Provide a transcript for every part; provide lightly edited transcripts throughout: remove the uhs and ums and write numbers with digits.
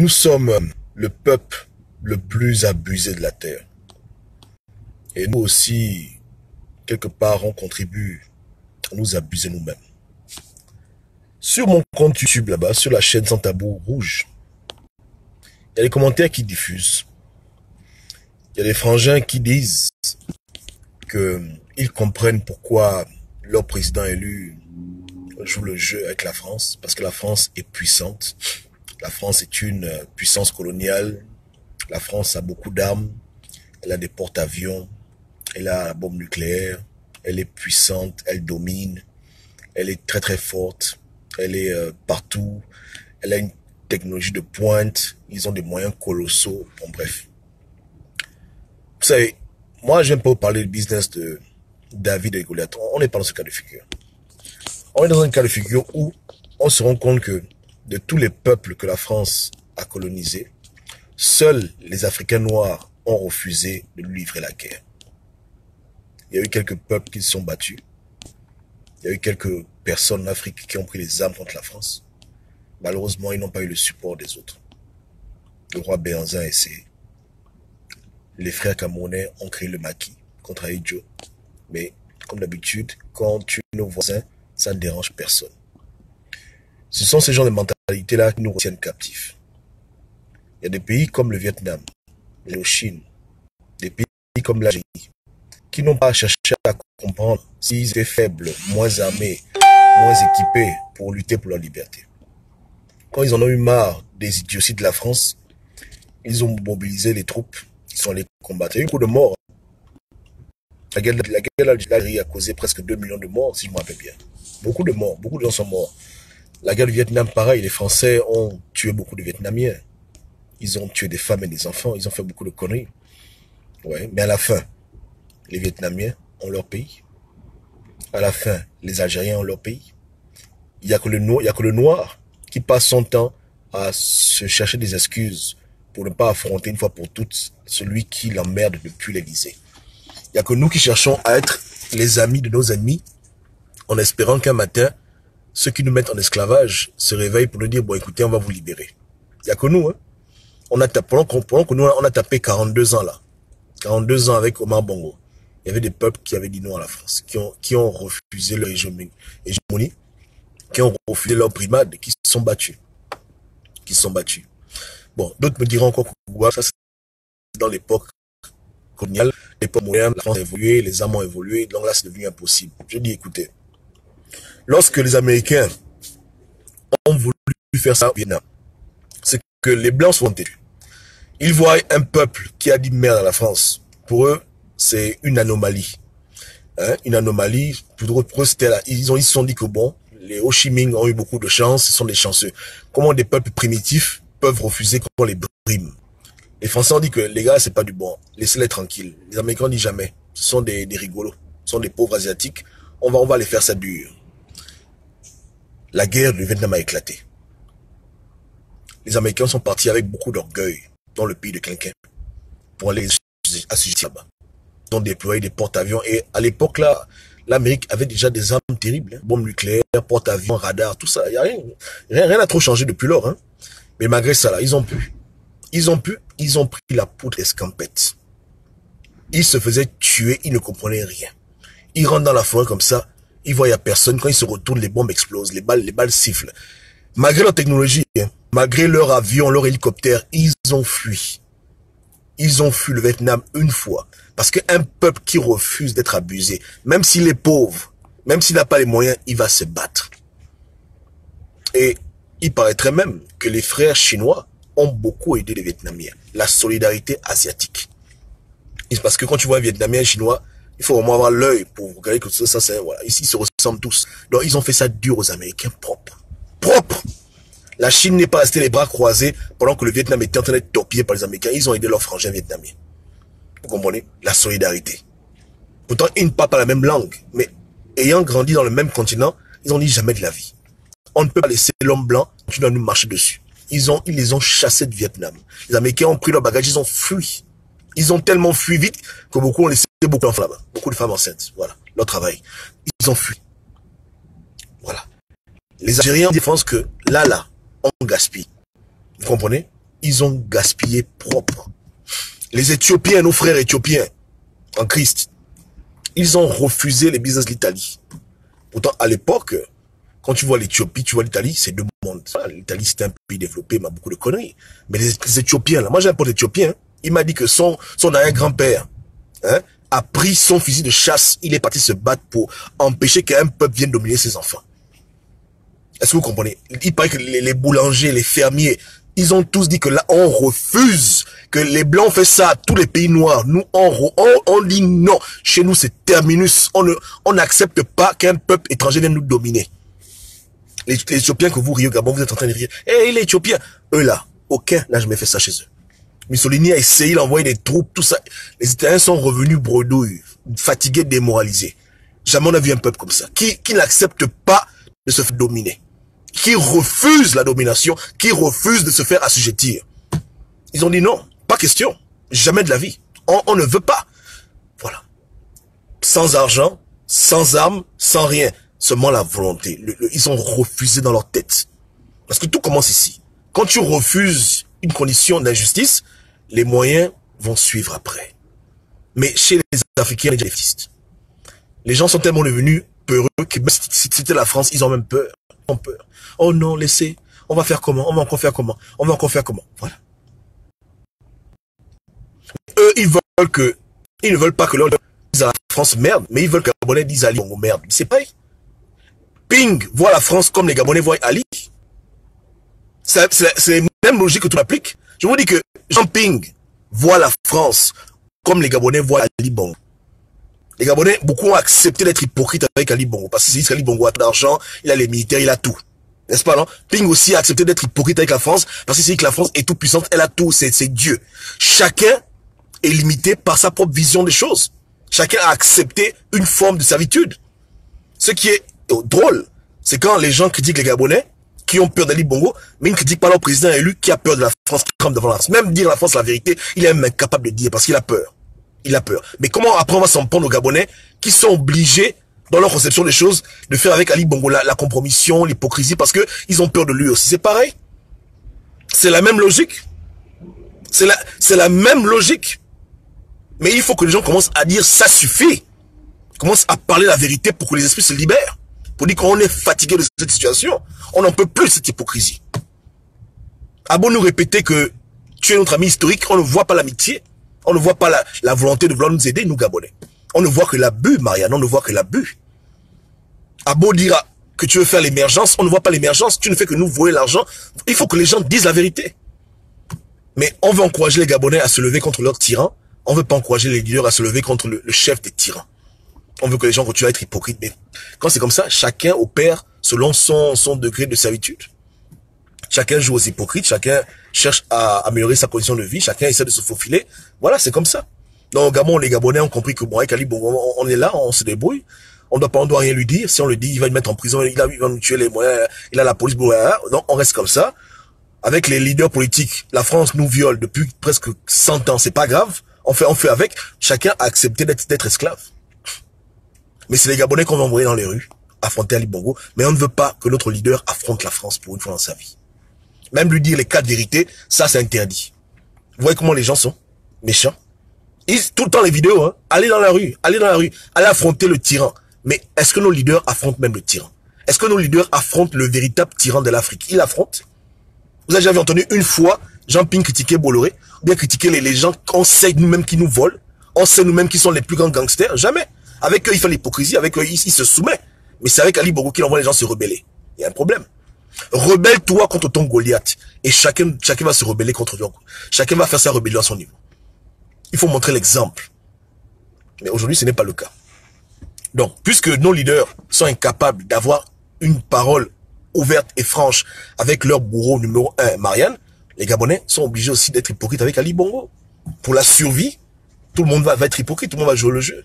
Nous sommes le peuple le plus abusé de la terre. Et nous aussi, quelque part, on contribue à nous abuser nous-mêmes. Sur mon compte YouTube là-bas, sur la chaîne Sans Tabou Rouge, il y a des commentaires qui diffusent. Il y a des frangins qui disent qu'ils comprennent pourquoi leur président élu joue le jeu avec la France, parce que la France est puissante. La France est une puissance coloniale. La France a beaucoup d'armes. Elle a des porte-avions. Elle a la bombe nucléaire. Elle est puissante. Elle domine. Elle est très très forte. Elle est partout. Elle a une technologie de pointe. Ils ont des moyens colossaux. Bon, bref. Vous savez, moi, j'aime pas vous parler du business de David et Goliath. On n'est pas dans ce cas de figure. On est dans un cas de figure où on se rend compte que de tous les peuples que la France a colonisés, seuls les Africains noirs ont refusé de lui livrer la guerre. Il y a eu quelques peuples qui se sont battus. Il y a eu quelques personnes en Afrique qui ont pris les armes contre la France. Malheureusement, ils n'ont pas eu le support des autres. Le roi Béhanzin a essayé. Les frères camerounais ont créé le maquis contre Aïdjo. Mais, comme d'habitude, quand on tue nos voisins, ça ne dérange personne. Ce sont ces genres de mentalités-là qui nous retiennent captifs. Il y a des pays comme le Vietnam, la Chine, des pays comme l'Algérie, qui n'ont pas cherché à comprendre s'ils étaient faibles, moins armés, moins équipés pour lutter pour leur liberté. Quand ils en ont eu marre des idioties de la France, ils ont mobilisé les troupes, ils sont allés combattre. Il y a eu beaucoup de morts. La guerre d'Algérie a causé presque 2 millions de morts, si je me rappelle bien. Beaucoup de morts, beaucoup de gens sont morts. La guerre du Vietnam, pareil, les Français ont tué beaucoup de Vietnamiens. Ils ont tué des femmes et des enfants, ils ont fait beaucoup de conneries. Ouais, mais à la fin, les Vietnamiens ont leur pays. À la fin, les Algériens ont leur pays. Il n'y a que le noir qui passe son temps à se chercher des excuses pour ne pas affronter une fois pour toutes celui qui l'emmerde depuis l'Élysée. Il n'y a que nous qui cherchons à être les amis de nos ennemis en espérant qu'un matin, ceux qui nous mettent en esclavage se réveillent pour nous dire, bon écoutez, on va vous libérer. Il n'y a que nous, hein. Pendant que nous, on a tapé 42 ans là. 42 ans avec Omar Bongo. Il y avait des peuples qui avaient dit non à la France, qui ont refusé leur hégémonie, qui ont refusé leur primade, qui se sont battus. Bon, d'autres me diront encore que ça c'est dans l'époque coloniale, l'époque moderne, la France a évolué, les armes ont évolué, donc là c'est devenu impossible. Je dis écoutez, lorsque les Américains ont voulu faire ça au Vietnam, c'est que les Blancs sont têtus. Ils voient un peuple qui a dit merde à la France. Pour eux, c'est une anomalie. Hein? Une anomalie. Pour eux, c'était là. Ils se sont dit que bon, les Ho Chi Minh ont eu beaucoup de chance, ce sont des chanceux. Comment des peuples primitifs peuvent refuser qu'on les brime? Les Français ont dit que les gars, c'est pas du bon. Laissez-les tranquilles. Les Américains ont dit jamais. Ce sont des rigolos. Ce sont des pauvres Asiatiques. On va les faire ça dur. La guerre du Vietnam a éclaté. Les Américains sont partis avec beaucoup d'orgueil dans le pays de quelqu'un pour aller assujettir là-bas. Ils ont déployé des porte-avions et à l'époque là, l'Amérique avait déjà des armes terribles, hein, bombes nucléaires, porte-avions, radars, tout ça. Il y a rien n'a trop changé depuis lors, hein. Mais malgré ça là, ils ont pris la poudre escampette. Ils se faisaient tuer, ils ne comprenaient rien. Ils rentrent dans la forêt comme ça, ils voient il y a personne, quand ils se retournent, les bombes explosent, les balles sifflent. Malgré leur technologie, hein, malgré leur avion, leur hélicoptère, ils ont fui. Ils ont fui le Vietnam une fois. Parce qu'un peuple qui refuse d'être abusé, même s'il est pauvre, même s'il n'a pas les moyens, il va se battre. Et il paraîtrait même que les frères chinois ont beaucoup aidé les Vietnamiens. La solidarité asiatique. Parce que quand tu vois un Vietnamien et un Chinois, il faut vraiment avoir l'œil pour regarder que ça c'est... Voilà, ici, ils se ressemblent tous. Donc, ils ont fait ça dur aux Américains propres. Propre. La Chine n'est pas restée les bras croisés pendant que le Vietnam était en train d'être torpillé par les Américains. Ils ont aidé leurs frangins vietnamiens. Vous comprenez? La solidarité. Pourtant, ils ne parlent pas la même langue. Mais ayant grandi dans le même continent, ils ont dit jamais de la vie. On ne peut pas laisser l'homme blanc continuer à nous marcher dessus. Ils les ont chassés de Vietnam. Les Américains ont pris leur bagage, ils ont fui. Ils ont tellement fui vite que beaucoup ont laissé beaucoup d'enfants là-bas. Beaucoup de femmes enceintes. Voilà. Leur travail. Ils ont fui. Voilà. Les Algériens pensent que là, on gaspille. Vous comprenez? Ils ont gaspillé propre. Les Éthiopiens, nos frères éthiopiens, en Christ, ils ont refusé les business de l'Italie. Pourtant, à l'époque, quand tu vois l'Éthiopie, tu vois l'Italie, c'est deux mondes. L'Italie, c'est un pays développé, mais beaucoup de conneries. Mais les Éthiopiens, là, moi j'ai un pote éthiopien, il m'a dit que son arrière-grand-père a pris son fusil de chasse, il est parti se battre pour empêcher qu'un peuple vienne dominer ses enfants. Est-ce que vous comprenez? Il paraît que les boulangers, les fermiers, ils ont tous dit que là, on refuse, que les Blancs font ça à tous les pays noirs. Nous, on dit non. Chez nous, c'est terminus. On n'accepte pas qu'un peuple étranger vienne nous dominer. Les Éthiopiens que vous riez au Gabon, vous êtes en train de rire. Eh, les Éthiopiens, eux là, aucun n'a jamais fait ça chez eux. Mussolini a essayé, il a envoyé des troupes, tout ça. Les Italiens sont revenus bredouilles, fatigués, démoralisés. Jamais on a vu un peuple comme ça, qui n'accepte pas de se faire dominer, qui refuse la domination, qui refuse de se faire assujettir. Ils ont dit non, pas question, jamais de la vie. On ne veut pas. Voilà. Sans argent, sans armes, sans rien. Seulement la volonté. Ils ont refusé dans leur tête. Parce que tout commence ici. Quand tu refuses une condition d'injustice, les moyens vont suivre après. Mais chez les Africains, les défaitistes. Les gens sont tellement devenus peureux que si c'était la France, ils ont même peur. Ils ont peur. Oh non, laissez. On va faire comment? On va encore faire comment? On va encore faire comment? Voilà. Eux, ils ne veulent pas que l'on dise à la France merde, mais ils veulent que les Gabonais disent à Ali Bongo merde. C'est pareil. Ping voit la France comme les Gabonais voient Ali. C'est la même logique que tu appliques. Je vous dis que Jean Ping voit la France comme les Gabonais voient Ali Bongo. Les Gabonais, beaucoup ont accepté d'être hypocrites avec Ali Bongo. Parce que c'est Ali Bongo a tout d'argent, il a les militaires, il a tout. N'est-ce pas, non? Ping aussi a accepté d'être hypocrite avec la France. Parce que c'est que la France est toute puissante, elle a tout, c'est Dieu. Chacun est limité par sa propre vision des choses. Chacun a accepté une forme de servitude. Ce qui est drôle, c'est quand les gens critiquent les Gabonais, qui ont peur d'Ali Bongo, mais ils ne critiquent pas leur président élu qui a peur de la France, qui tremble devant la France. Même dire à la France la vérité, il est même incapable de dire parce qu'il a peur. Il a peur. Mais comment après on va s'en prendre aux Gabonais qui sont obligés, dans leur conception des choses, de faire avec Ali Bongo la compromission, l'hypocrisie, parce que ils ont peur de lui aussi. C'est pareil. C'est la même logique. C'est la même logique. Mais il faut que les gens commencent à dire ça suffit. Commencent à parler la vérité pour que les esprits se libèrent. Pour dire qu'on est fatigué de cette situation. On n'en peut plus de cette hypocrisie. À beau nous répéter que tu es notre ami historique, on ne voit pas l'amitié, on ne voit pas la volonté de vouloir nous aider, nous Gabonais. On ne voit que l'abus, Marianne, on ne voit que l'abus. À beau dire que tu veux faire l'émergence, on ne voit pas l'émergence, tu ne fais que nous voler l'argent. Il faut que les gens disent la vérité. Mais on veut encourager les Gabonais à se lever contre leurs tyrans, on ne veut pas encourager les leaders à se lever contre le chef des tyrans. On veut que les gens continuent à être hypocrites. Mais quand c'est comme ça, chacun opère selon son degré de servitude. Chacun joue aux hypocrites, chacun cherche à améliorer sa condition de vie, chacun essaie de se faufiler. Voilà, c'est comme ça. Donc au Gabon, les Gabonais ont compris que bon, avec Ali, bon, on est là, on se débrouille. On doit rien lui dire. Si on le dit, il va le mettre en prison, il va nous tuer les moyens, il a la police. Donc on reste comme ça. Avec les leaders politiques, la France nous viole depuis presque 100 ans, c'est pas grave. On fait avec. Chacun a accepté d'être esclave. Mais c'est les Gabonais qu'on va envoyer dans les rues, affronter Ali Bongo. Mais on ne veut pas que notre leader affronte la France pour une fois dans sa vie. Même lui dire les 4 vérités, ça c'est interdit. Vous voyez comment les gens sont méchants. Tout le temps les vidéos, hein, allez dans la rue, allez affronter le tyran. Mais est-ce que nos leaders affrontent même le tyran? Est-ce que nos leaders affrontent le véritable tyran de l'Afrique? Ils l'affrontent? Vous avez jamais entendu une fois Jean Ping critiquer Bolloré, ou bien critiquer les gens qu'on sait nous-mêmes qui nous volent, on sait nous-mêmes qui sont les plus grands gangsters? Jamais. Avec eux, il fait l'hypocrisie, avec eux, il se soumet. Mais c'est avec Ali Bongo qu'il envoie les gens se rebeller. Il y a un problème. Rebelle-toi contre ton Goliath. Et chacun va se rebeller contre lui. Chacun va faire sa rébellion à son niveau. Il faut montrer l'exemple. Mais aujourd'hui, ce n'est pas le cas. Donc, puisque nos leaders sont incapables d'avoir une parole ouverte et franche avec leur bourreau numéro 1, Marianne, les Gabonais sont obligés aussi d'être hypocrites avec Ali Bongo. Pour la survie, tout le monde va être hypocrite, tout le monde va jouer le jeu.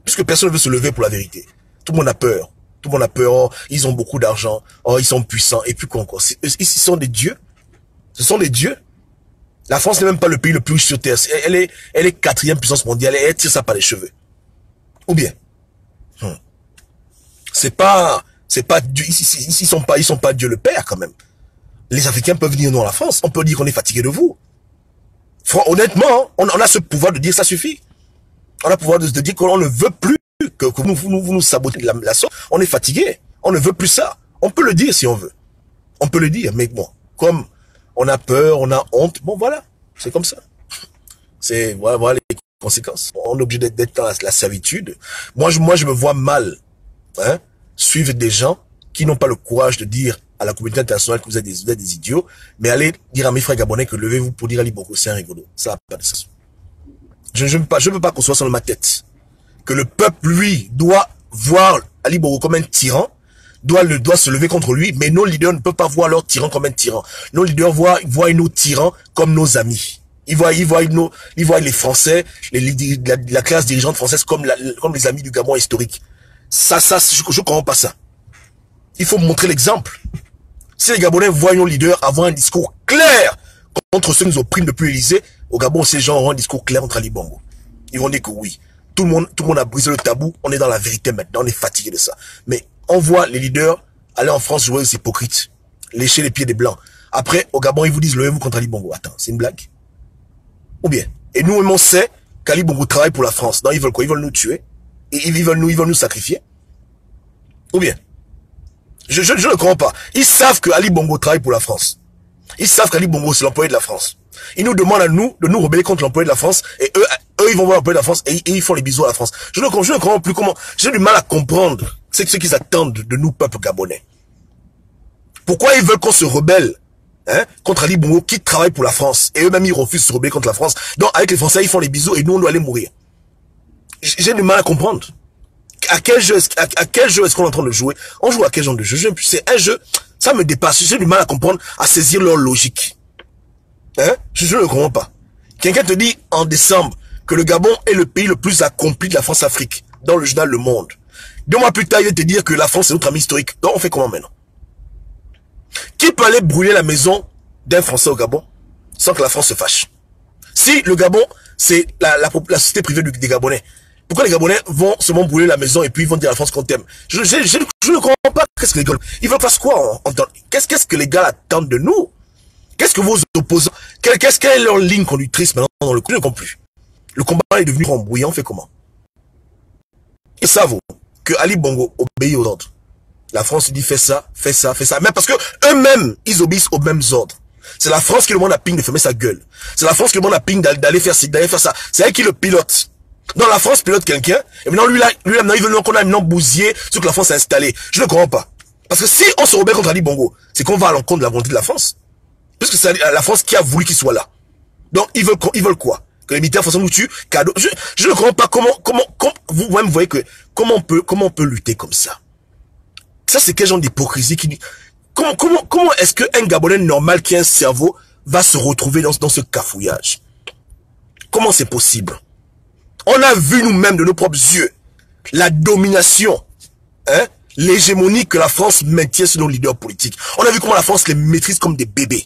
Puisque personne ne veut se lever pour la vérité. Tout le monde a peur. Tout le monde a peur. Oh, ils ont beaucoup d'argent. Oh, ils sont puissants. Et puis quoi encore? Ils sont des dieux. Ce sont des dieux. La France n'est même pas le pays le plus riche sur Terre. Elle est 4e puissance mondiale. Et elle tire ça par les cheveux. Ou bien. C'est pas Dieu. Ils sont pas Dieu le Père quand même. Les Africains peuvent dire non à la France. On peut dire qu'on est fatigué de vous. Honnêtement, on a ce pouvoir de dire ça suffit. On a le pouvoir de dire qu'on ne veut plus que vous nous sabotez la sorte. On est fatigué. On ne veut plus ça. On peut le dire si on veut. On peut le dire, mais bon, comme on a peur, on a honte, bon voilà, c'est comme ça. C'est voilà les conséquences. On est obligé d'être dans la servitude. Moi, je me vois mal suivre des gens qui n'ont pas le courage de dire à la communauté internationale que vous êtes des idiots, mais aller dire à mes frères gabonais que levez-vous pour dire Ali Bongo, c'est un rigolo. Ça n'a pas de sens. Je ne peux pas qu'on soit sur ma tête. Que le peuple, lui, doit voir Ali Bongo comme un tyran, doit se lever contre lui, mais nos leaders ne peuvent pas voir leur tyran comme un tyran. Nos leaders voient nos tyrans comme nos amis. Ils voient les Français, la classe dirigeante française comme les amis du Gabon historique. Ça, je comprends pas ça. Il faut montrer l'exemple. Si les Gabonais voient nos leaders avoir un discours clair contre ceux qui nous oppriment depuis l'Élysée, au Gabon, ces gens auront un discours clair contre Ali Bongo. Ils vont dire que oui. Tout le monde a brisé le tabou. On est dans la vérité maintenant. On est fatigué de ça. Mais on voit les leaders aller en France jouer aux hypocrites. Lécher les pieds des Blancs. Après, au Gabon, ils vous disent, levez-vous contre Ali Bongo. Attends, c'est une blague? Ou bien? Et nous, on sait qu'Ali Bongo travaille pour la France. Non, ils veulent quoi? Ils veulent nous tuer. Et ils veulent nous sacrifier. Ou bien? Je ne comprends pas. Ils savent que Ali Bongo travaille pour la France. Ils savent qu'Ali Bongo, c'est l'employé de la France. Ils nous demandent à nous de nous rebeller contre l'employé de la France. Et eux, ils vont voir l'employé de la France et ils font les bisous à la France. Je ne comprends plus comment. J'ai du mal à comprendre ce qu'ils attendent de nous, peuple gabonais. Pourquoi ils veulent qu'on se rebelle contre Ali Bongo qui travaille pour la France. Et eux-mêmes, ils refusent de se rebeller contre la France. Donc, avec les Français, ils font les bisous et nous, on doit aller mourir. J'ai du mal à comprendre. À quel jeu est-ce qu'on est en train de jouer? On joue à quel genre de jeu? C'est un jeu, ça me dépasse. J'ai du mal à comprendre, à saisir leur logique. Je ne comprends pas. Quelqu'un te dit en décembre que le Gabon est le pays le plus accompli de la France-Afrique dans le journal Le Monde. 2 mois plus tard, il va te dire que la France est notre ami historique. Donc on fait comment maintenant? Qui peut aller brûler la maison d'un Français au Gabon sans que la France se fâche? Si le Gabon, c'est la société privée des Gabonais, pourquoi les Gabonais vont seulement brûler la maison et puis ils vont dire à la France qu'on t'aime? Je ne comprends pas. Qu'est-ce que les gars, ils veulent faire quoi? Qu'est-ce que les gars attendent de nous? Qu'est-ce que vos opposants, quelle est leur ligne conductrice maintenant dans le coup? Je ne comprends plus. Le combat est devenu embrouillant, on fait comment? Et ça vaut que Ali Bongo obéit aux ordres. La France dit fais ça, fais ça, fais ça. Mais parce que eux-mêmes, ils obéissent aux mêmes ordres. C'est la France qui demande à Ping de fermer sa gueule. C'est la France qui demande à Ping d'aller faire ça. C'est elle qui le pilote. Donc la France pilote quelqu'un, et maintenant lui il veut qu'on a maintenant bousiller ce que la France a installé. Je ne comprends pas. Parce que si on se rebelle contre Ali Bongo, c'est qu'on va à l'encontre de la volonté de la France. Puisque c'est la France qui a voulu qu'il soit là. Donc ils veulent quoi? Que les militaires français nous tuent? Cadeau. Je ne comprends pas comment vous-même voyez que comment on peut lutter comme ça. Ça c'est quel genre d'hypocrisie qui dit comment est-ce qu'un Gabonais normal qui a un cerveau va se retrouver dans ce cafouillage? Comment c'est possible? On a vu nous-mêmes de nos propres yeux la domination, l'hégémonie que la France maintient sur nos leaders politiques. On a vu comment la France les maîtrise comme des bébés.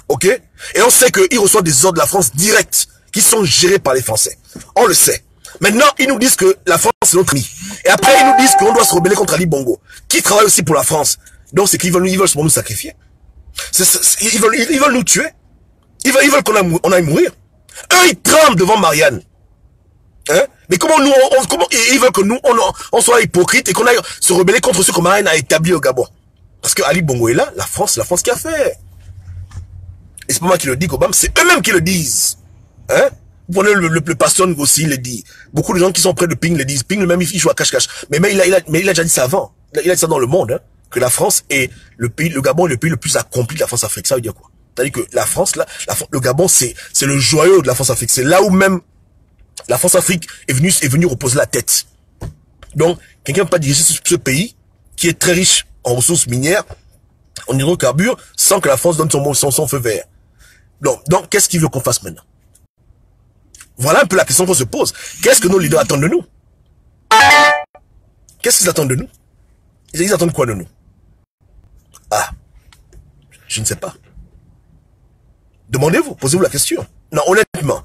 Ok? Et on sait qu'ils reçoivent des ordres de la France directs qui sont gérés par les Français. On le sait. Maintenant, ils nous disent que la France est notre ami. Et après, ils nous disent qu'on doit se rebeller contre Ali Bongo, qui travaille aussi pour la France. Donc, c'est qu'ils veulent nous sacrifier. Ils veulent nous tuer. Ils veulent qu'on aille mourir. Eux, ils tremblent devant Marianne. Mais comment nous, comment ils veulent que nous, on soit hypocrites et qu'on aille se rebeller contre ce que Marianne a établi au Gabon? Parce que Ali Bongo est là, la France qui a fait. Et c'est pas moi qui le dis, Obama, c'est eux-mêmes qui le disent. Vous prenez le pasteur Ngossi, il le dit. Beaucoup de gens qui sont près de Ping le disent. Ping le même, il joue à cache-cache. Mais il a déjà dit ça avant. Il a dit ça dans le monde, que la France est le Gabon est le pays le plus accompli de la France-Afrique. Ça veut dire quoi? C'est-à-dire que la France, là, le Gabon, c'est le joyau de la France-Afrique. C'est là où même la France-Afrique est venue reposer la tête. Donc, quelqu'un ne peut pas diriger ce pays qui est très riche en ressources minières, en hydrocarbures, sans que la France donne son feu vert. Donc qu'est-ce qu'il veut qu'on fasse maintenant? Voilà un peu la question qu'on se pose. Qu'est-ce que nos leaders attendent de nous? Qu'est-ce qu'ils attendent de nous? Ils attendent quoi de nous? Ah, je ne sais pas. Demandez-vous, posez-vous la question. Non, honnêtement,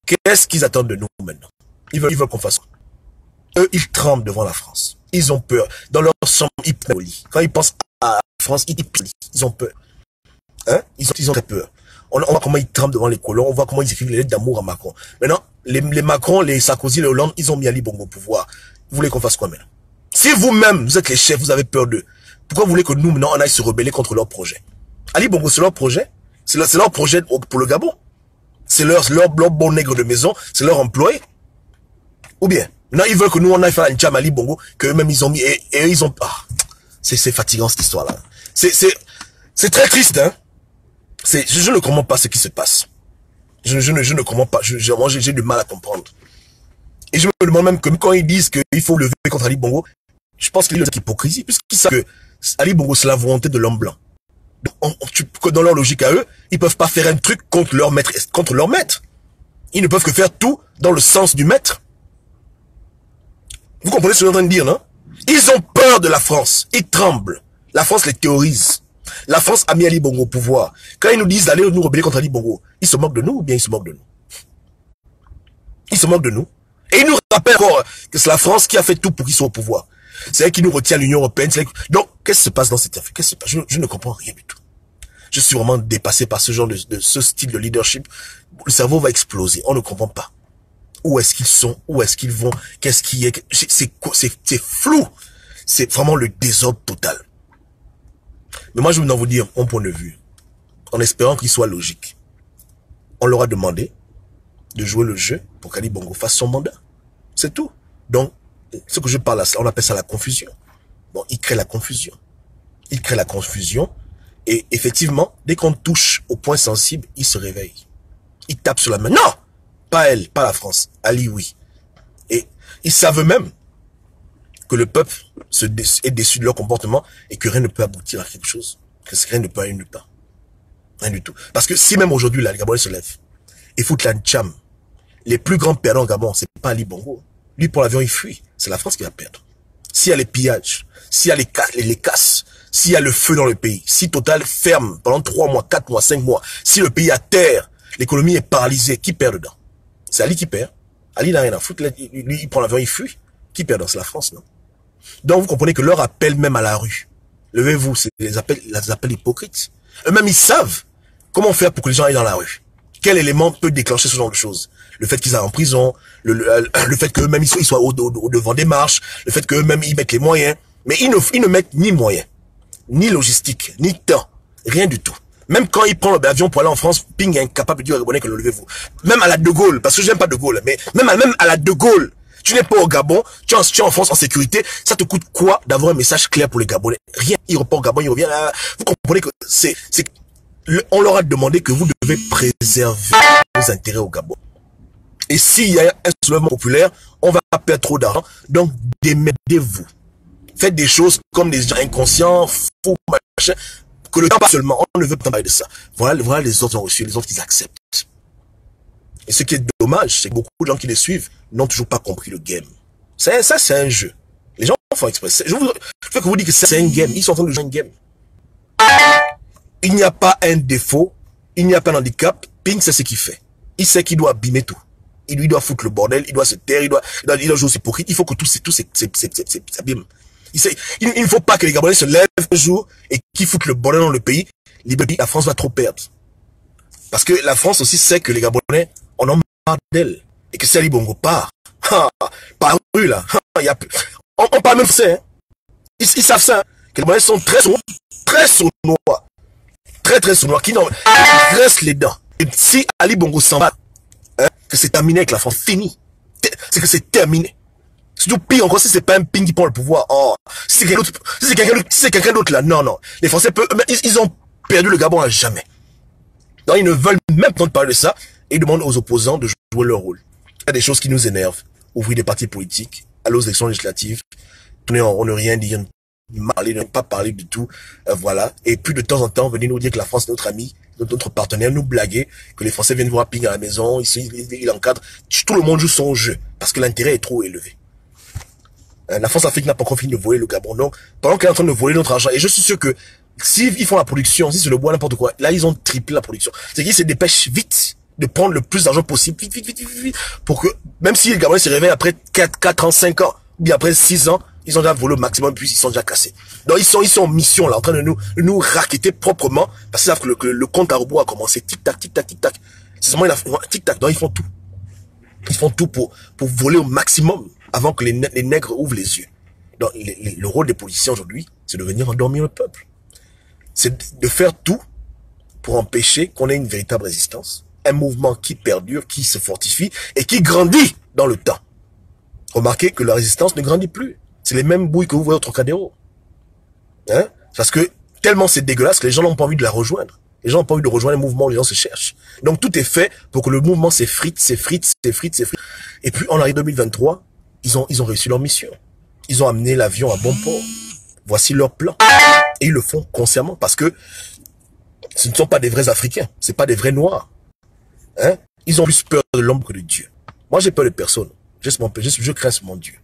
qu'est-ce qu'ils attendent de nous maintenant? Ils veulent qu'on fasse quoi? Eux, ils tremblent devant la France. Ils ont peur. Dans leur chambre, ils plient. Quand ils pensent à la France, ils plient. Ils ont peur. Hein? Ils ont très peur. On voit comment ils tremblent devant les colons, on voit comment ils écrivent les lettres d'amour à Macron. Maintenant, les Macron, les Sarkozy, les Hollande, ils ont mis Ali Bongo au pouvoir. Vous voulez qu'on fasse quoi maintenant? Si vous-même, vous êtes les chefs, vous avez peur d'eux, pourquoi vous voulez que nous, maintenant, on aille se rebeller contre leur projet? Ali Bongo, c'est leur projet. C'est leur projet pour le Gabon. C'est leur bon nègre de maison, c'est leur employé. Ou bien, maintenant, ils veulent que nous, on aille faire un jam à Ali Bongo, qu'eux-mêmes, ils ont mis, et ils ont... Ah, c'est fatigant, cette histoire-là. C'est très triste, hein. Je ne comprends pas ce qui se passe. Je ne comprends pas. J'ai du mal à comprendre. Et je me demande même que quand ils disent qu'il faut lever contre Ali Bongo, je pense qu'il y a une hypocrisie, puisqu'ils savent que Ali Bongo, c'est la volonté de l'homme blanc. Donc, dans leur logique à eux, ils peuvent pas faire un truc contre leur maître. Ils ne peuvent que faire tout dans le sens du maître. Vous comprenez ce que je suis en train de dire, non? Ils ont peur de la France. Ils tremblent. La France les théorise. La France a mis Ali Bongo au pouvoir. Quand ils nous disent d'aller nous rebeller contre Ali Bongo, ils se moquent de nous ou bien ils se moquent de nous? Ils se moquent de nous. Et ils nous rappellent encore que c'est la France qui a fait tout pour qu'ils soient au pouvoir. C'est elle qui nous retient à l'Union Européenne. Donc, qu'est-ce qui se passe dans cette affaire? Qu'est-ce qui se passe? Je ne comprends rien du tout. Je suis vraiment dépassé par ce genre ce style de leadership. Le cerveau va exploser. On ne comprend pas. Où est-ce qu'ils sont? Où est-ce qu'ils vont? Qu'est-ce qui est? C'est flou. C'est vraiment le désordre total. Mais moi, je vais vous dire mon point de vue, en espérant qu'il soit logique. On leur a demandé de jouer le jeu pour qu'Ali Bongo fasse son mandat. C'est tout. Donc, ce que je parle là, on appelle ça la confusion. Bon, il crée la confusion. Il crée la confusion. Et effectivement, dès qu'on touche au point sensible, il se réveille. Il tape sur la main. Non! Pas elle, pas la France. Ali, oui. Et ils savent même que le peuple est déçu de leur comportement et que rien ne peut aboutir à quelque chose. Que rien ne peut aller nulle part. Rien du tout. Parce que si même aujourd'hui, là, les Gabonais se lèvent et foutent la tcham, les plus grands perdants au Gabon, c'est pas Ali Bongo. Lui, pour l'avion, il fuit. C'est la France qui va perdre. S'il y a les pillages, s'il y a les casses, s'il y a le feu dans le pays, si Total ferme pendant 3 mois, 4 mois, 5 mois, si le pays est à terre, l'économie est paralysée, qui perd dedans? C'est Ali qui perd. Ali n'a rien à foutre. Lui, il prend l'avion, il fuit. Qui perd dedans? C'est la France, non? Donc, vous comprenez que leur appel même à la rue, levez-vous, c'est les appels hypocrites. Eux-mêmes, ils savent comment faire pour que les gens aillent dans la rue. Quel élément peut déclencher ce genre de choses? Le fait qu'ils aillent en prison, le fait qu'eux-mêmes ils soient au devant des marches, le fait qu'eux-mêmes ils mettent les moyens. Mais ils ne mettent ni moyens, ni logistique, ni temps, rien du tout. Même quand ils prennent l'avion pour aller en France, Ping est incapable de dire aux Gabonais que le levez-vous. Même à la De Gaulle, parce que j'aime pas De Gaulle, mais même à la De Gaulle, tu n'es pas au Gabon, tu es en France en sécurité, ça te coûte quoi d'avoir un message clair pour les Gabonais? Rien. Ils repartent au Gabon, ils reviennent là. Vous comprenez que on leur a demandé que vous devez préserver vos intérêts au Gabon. Et s'il y a un soulèvement populaire, on va perdre trop d'argent. Donc, démerdez-vous. Faites des choses comme des gens inconscients, fous, machin. Que le temps pas seulement, on ne veut pas parler de ça. Voilà les autres ont reçu, les autres ils acceptent. Et ce qui est dommage, c'est que beaucoup de gens qui les suivent n'ont toujours pas compris le game. Ça, c'est un jeu. Les gens font exprès. Je veux que vous dites que c'est un game. Ils sont en train de jouer un game. Il n'y a pas un défaut, il n'y a pas un handicap. Ping, c'est ce qu'il fait. Il sait qu'il doit abîmer tout. Il doit foutre le bordel, il doit se taire, il doit jouer aux hypocrites. Il faut que tout s'abîme. Il ne faut pas que les Gabonais se lèvent un jour et qu'ils foutent le bordel dans le pays. La France va trop perdre. Parce que la France aussi sait que les Gabonais, on en marre d'elle. Et que si Ali Bongo part, par rue là, on parle même français. Hein. Ils savent ça. Hein, que les Gabonais sont très sournois. Très sournois. Qui graissent les dents. Et si Ali Bongo s'en va, hein, que c'est terminé avec la France, fini. C'est que c'est terminé. Surtout pire encore si c'est pas un Ping qui prend le pouvoir. Oh, si c'est quelqu'un d'autre là, non. Les Français ils ont perdu le Gabon à jamais. Donc ils ne veulent même pas parler de ça et ils demandent aux opposants de jouer leur rôle. Il y a des choses qui nous énervent. Ouvrir des partis politiques, aller aux élections législatives, tourner on ne rien dire, ne pas parler du tout, voilà. Et puis de temps en temps venir nous dire que la France est notre ami, notre partenaire, nous blaguer, que les Français viennent voir Ping à la maison, ici il encadre. Tout le monde joue son jeu parce que l'intérêt est trop élevé. La France-Afrique n'a pas encore fini de voler le Gabon. Donc, pendant qu'elle est en train de voler notre argent, et je suis sûr que s'ils font la production, si c'est le bois, n'importe quoi, là, ils ont triplé la production. C'est qu'ils se dépêchent vite de prendre le plus d'argent possible, vite, pour que, même si les Gabonais se réveillent après 4 ans, 5 ans, ou bien après 6 ans, Ils ont déjà volé au maximum, puis ils sont déjà cassés. Donc ils sont en mission là, en train de nous racketter proprement, parce qu'ils savent que le compte à rebours a commencé. Tic-tac, tic-tac, tic-tac. C'est seulement tic-tac. Donc ils font tout. Ils font tout pour voler au maximum avant que les nègres ouvrent les yeux. Donc le rôle des politiciens aujourd'hui, c'est de venir endormir le peuple. C'est de faire tout pour empêcher qu'on ait une véritable résistance. Un mouvement qui perdure, qui se fortifie et qui grandit dans le temps. Remarquez que la résistance ne grandit plus. C'est les mêmes bouilles que vous voyez au Trocadéro. Hein? Parce que tellement c'est dégueulasse que les gens n'ont pas envie de la rejoindre. Les gens n'ont pas envie de rejoindre un mouvement où les gens se cherchent. Donc tout est fait pour que le mouvement s'effrite. Et puis en arrive 2023, ils ont réussi leur mission. Ils ont amené l'avion à bon port. Voici leur plan. Et ils le font consciemment parce que ce ne sont pas des vrais Africains. C'est pas des vrais Noirs. Hein? Ils ont plus peur de l'homme que de Dieu. Moi, j'ai peur de personne. Je crains mon Dieu.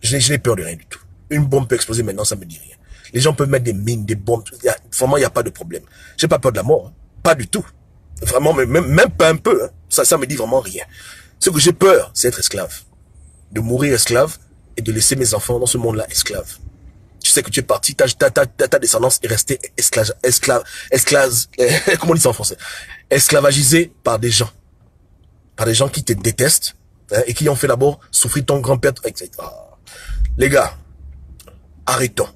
Je n'ai peur de rien du tout. Une bombe peut exploser maintenant, ça me dit rien. Les gens peuvent mettre des mines, des bombes. Vraiment, il n'y a pas de problème. J'ai pas peur de la mort. Hein. Pas du tout. Vraiment, même pas un peu. Hein. Ça me dit vraiment rien. Ce que j'ai peur, c'est être esclave. De mourir esclave et de laisser mes enfants dans ce monde-là esclaves. Tu sais que tu es parti, ta descendance est restée comment on dit ça en français? Esclavagisée par des gens. Par des gens qui te détestent, hein, et qui ont fait d'abord souffrir ton grand-père, etc. Les gars, arrêtons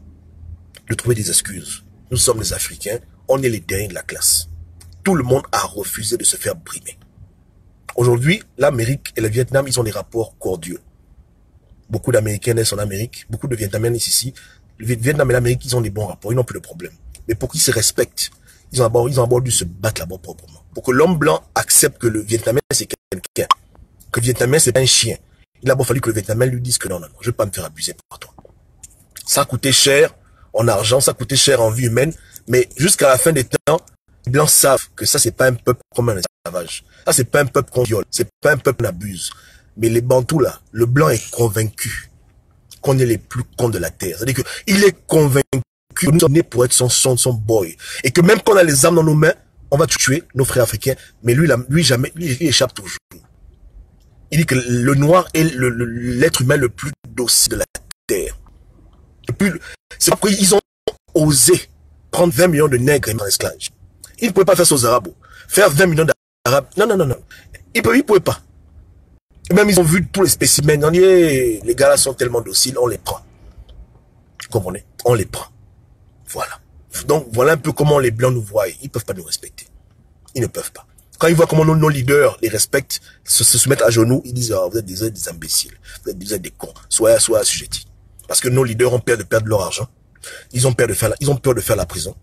de trouver des excuses. Nous sommes les Africains, on est les derniers de la classe. Tout le monde a refusé de se faire brimer. Aujourd'hui, l'Amérique et le Vietnam, ils ont des rapports cordiaux. Beaucoup d'Américains naissent en Amérique, beaucoup de Vietnamiens naissent ici. Le Vietnam et l'Amérique, ils ont des bons rapports, ils n'ont plus de problème. Mais pour qu'ils se respectent, ils ont d'abord dû se battre là-bas proprement. Pour que l'homme blanc accepte que le Vietnamien, c'est quelqu'un. Que le Vietnamien, c'est pas un chien. Il a d'abord fallu que le Vietnamien lui dise que non, je vais pas me faire abuser par toi. Ça a coûté cher en argent, ça a coûté cher en vie humaine, mais jusqu'à la fin des temps, les blancs savent que ça, c'est pas un peuple comme un esclavage. Ça, c'est pas un peuple qu'on viole, c'est pas un peuple qu'on abuse. Mais les Bantous, là, le blanc est convaincu qu'on est les plus cons de la terre. C'est-à-dire qu'il est convaincu que nous sommes nés pour être son boy. Et que même quand on a les armes dans nos mains, on va tuer nos frères africains. Mais lui jamais, il échappe toujours. Il dit que le noir est l'être humain le plus docile de la terre. C'est pourquoi ils ont osé prendre 20 millions de nègres en esclavage. Ils ne pouvaient pas faire ça aux Arabes. Faire 20 millions d'Arabes. Non. Ils ne pouvaient pas. Même ils ont vu tous les spécimens. On dit, hey, les gars là sont tellement dociles, on les prend. Vous comprenez? On les prend. Voilà. Donc voilà un peu comment les blancs nous voient. Ils ne peuvent pas nous respecter. Ils ne peuvent pas. Quand ils voient comment nos leaders les respectent, se mettent à genoux, ils disent, oh, vous êtes des imbéciles, vous êtes des cons, soyez assujettis. Parce que nos leaders ont peur de perdre leur argent. Ils ont peur de faire la prison.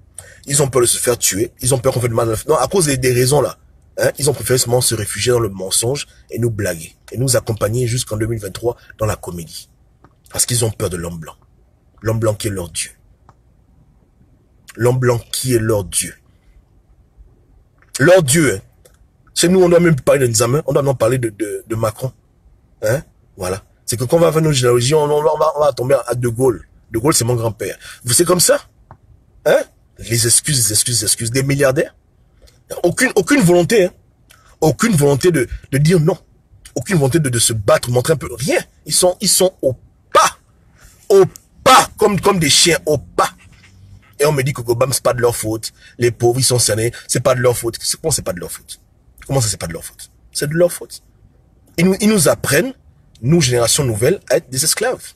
Ils ont peur de se faire tuer. Ils ont peur qu'on fait du mal. Non, à cause des raisons là. Hein, ils ont préféré seulement se réfugier dans le mensonge et nous blaguer. Et nous accompagner jusqu'en 2023 dans la comédie. Parce qu'ils ont peur de l'homme blanc. L'homme blanc qui est leur Dieu. L'homme blanc qui est leur Dieu. Leur Dieu. Hein. Chez nous, on doit même parler de Nzamé, on doit même parler de Macron. Hein? Voilà. C'est que quand on va faire nos généalogies, on va tomber à De Gaulle. De Gaulle, c'est mon grand-père. Vous savez comme ça? Hein? Les excuses. Des milliardaires. Aucune volonté, hein. Aucune volonté de dire non. Aucune volonté de se battre, montrer un peu. Rien. Ils sont au pas. Au pas. Comme des chiens, au pas. Et on me dit que Gobam, c'est pas de leur faute. Les pauvres, ils sont cernés. C'est pas de leur faute. Comment c'est pas de leur faute? Comment ça, c'est pas de leur faute? C'est de leur faute. Ils nous apprennent, nous, génération nouvelle, à être des esclaves.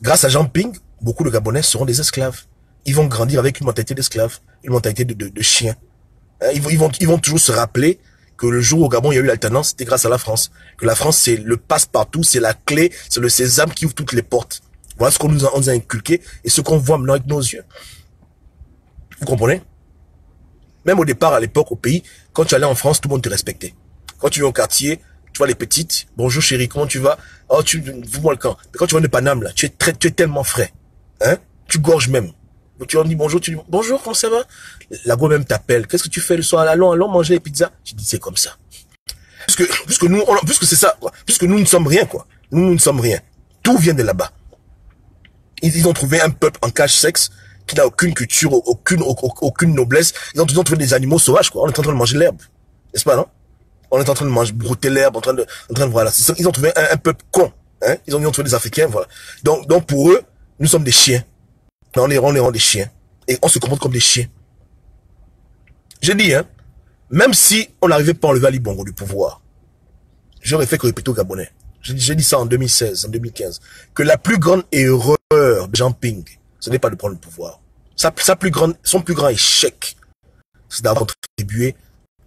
Grâce à Jean Ping, beaucoup de Gabonais seront des esclaves. Ils vont grandir avec une mentalité d'esclaves, une mentalité de chiens. Ils vont toujours se rappeler que le jour où au Gabon, il y a eu l'alternance, c'était grâce à la France. Que la France, c'est le passe-partout, c'est la clé, c'est le sésame qui ouvre toutes les portes. Voilà ce qu'on nous a inculqué et ce qu'on voit maintenant avec nos yeux. Vous comprenez? Même au départ, à l'époque, au pays, quand tu allais en France, tout le monde te respectait. Quand tu viens au quartier, tu vois les petites, bonjour chérie, comment tu vas? Oh, vous-moi le camp. Mais quand tu vas de Paname, là, tu es tellement frais. Hein? Tu gorges même. Tu leur dis bonjour, tu dis bonjour, comment ça va? La go même t'appelle. Qu'est-ce que tu fais le soir? Allons manger les pizzas. Tu dis c'est comme ça. Puisque c'est ça, quoi. Puisque nous ne sommes rien, quoi. Nous ne sommes rien. Tout vient de là-bas. Ils ont trouvé un peuple en cache-sexe qui n'a aucune culture, aucune noblesse. Ils ont trouvé des animaux sauvages, quoi. On est en train de manger l'herbe. N'est-ce pas, non? On est en train de brouter l'herbe, en train de voilà. Ils ont trouvé un peuple con. Hein? Ils ont tué des Africains, voilà. Donc pour eux, nous sommes des chiens. On les rend des chiens. Et on se comporte comme des chiens. J'ai dit, hein, même si on n'arrivait pas à enlever Ali Bongo du pouvoir, j'aurais fait que répéter aux Gabonais. J'ai dit ça en 2016, en 2015, que la plus grande erreur de Jean Ping, ce n'est pas de prendre le pouvoir. Son plus grand échec, c'est d'avoir contribué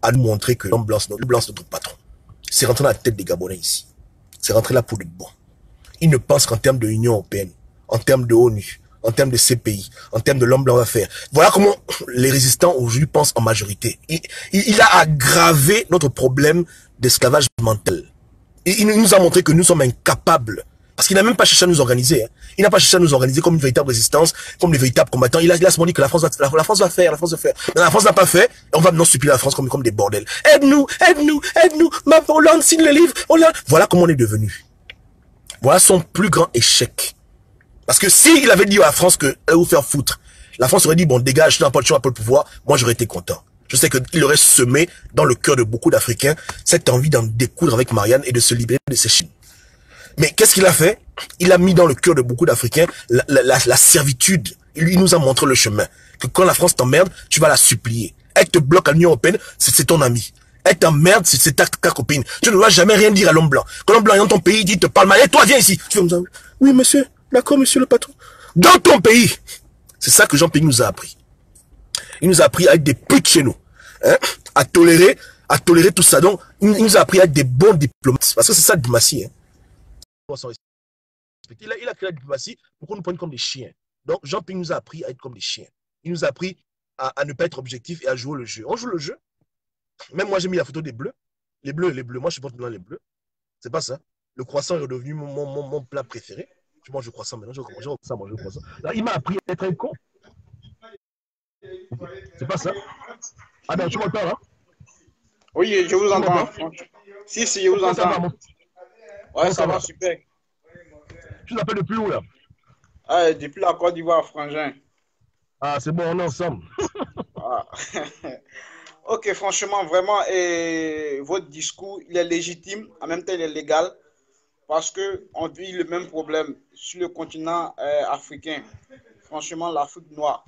à nous montrer que l'homme blanc, c'est notre patron. C'est rentré dans la tête des Gabonais ici. C'est rentré là pour le bon. Ils ne pensent qu'en termes de l'Union européenne, en termes de ONU, en termes de CPI, en termes de l'homme blanc à faire. Voilà comment les résistants aujourd'hui pensent en majorité. Il a aggravé notre problème d'esclavage mental. Il nous a montré que nous sommes incapables. Parce qu'il n'a même pas cherché à nous organiser. Hein. Il n'a pas cherché à nous organiser comme une véritable résistance, comme des véritables combattants. Il a seulement dit que la France va faire. Mais la France n'a pas fait. Et on va maintenant supplier la France comme des bordels. Aide-nous. Hollande signe le livre. Hollande. Voilà comment on est devenu. Voilà son plus grand échec. Parce que s'il avait dit à la France que allez vous faire foutre, la France aurait dit bon dégage, tu n'as pas le pouvoir, moi j'aurais été content. Je sais qu'il aurait semé dans le cœur de beaucoup d'Africains cette envie d'en découdre avec Marianne et de se libérer de ses chines. Mais qu'est-ce qu'il a fait? Il a mis dans le cœur de beaucoup d'Africains la servitude. Il nous a montré le chemin. Que quand la France t'emmerde, tu vas la supplier. Elle te bloque à l'Union européenne, c'est ton ami. Elle t'emmerde, c'est ta copine. Tu ne dois jamais rien dire à l'homme blanc. Quand l'homme blanc est dans ton pays, il te parle mal. Et toi, viens ici. Tu vas me dire, oui, monsieur. D'accord, monsieur le patron. Dans ton pays. C'est ça que Jean Ping nous a appris. Il nous a appris à être des putes chez nous. Hein? À tolérer tout ça. Donc, il nous a appris à être des bons diplomates. Parce que c'est ça la diplomatie. Hein? Il a créé la diplomatie pour qu'on nous prenne comme des chiens. Donc, Jean Ping nous a appris à être comme des chiens. Il nous a appris à ne pas être objectif et à jouer le jeu. On joue le jeu. Même moi, j'ai mis la photo des bleus. Les bleus. Moi, je supporte maintenant les bleus. C'est pas ça. Le croissant est redevenu mon plat préféré. Je mange le croissant maintenant. Je commence à manger le croissant. Là, il m'a appris à être un con. C'est pas ça. Ah ben, tu m'entends là? Oui, je vous entends. Si, je vous entends. Ouais, ça va, super. Tu t'appelles depuis où là? Ah, depuis la Côte d'Ivoire, frangin. Ah, c'est bon, on est ensemble. Ah. Ok, franchement, vraiment, votre discours, il est légitime, en même temps, il est légal, parce qu'on vit le même problème sur le continent africain, franchement, l'Afrique noire.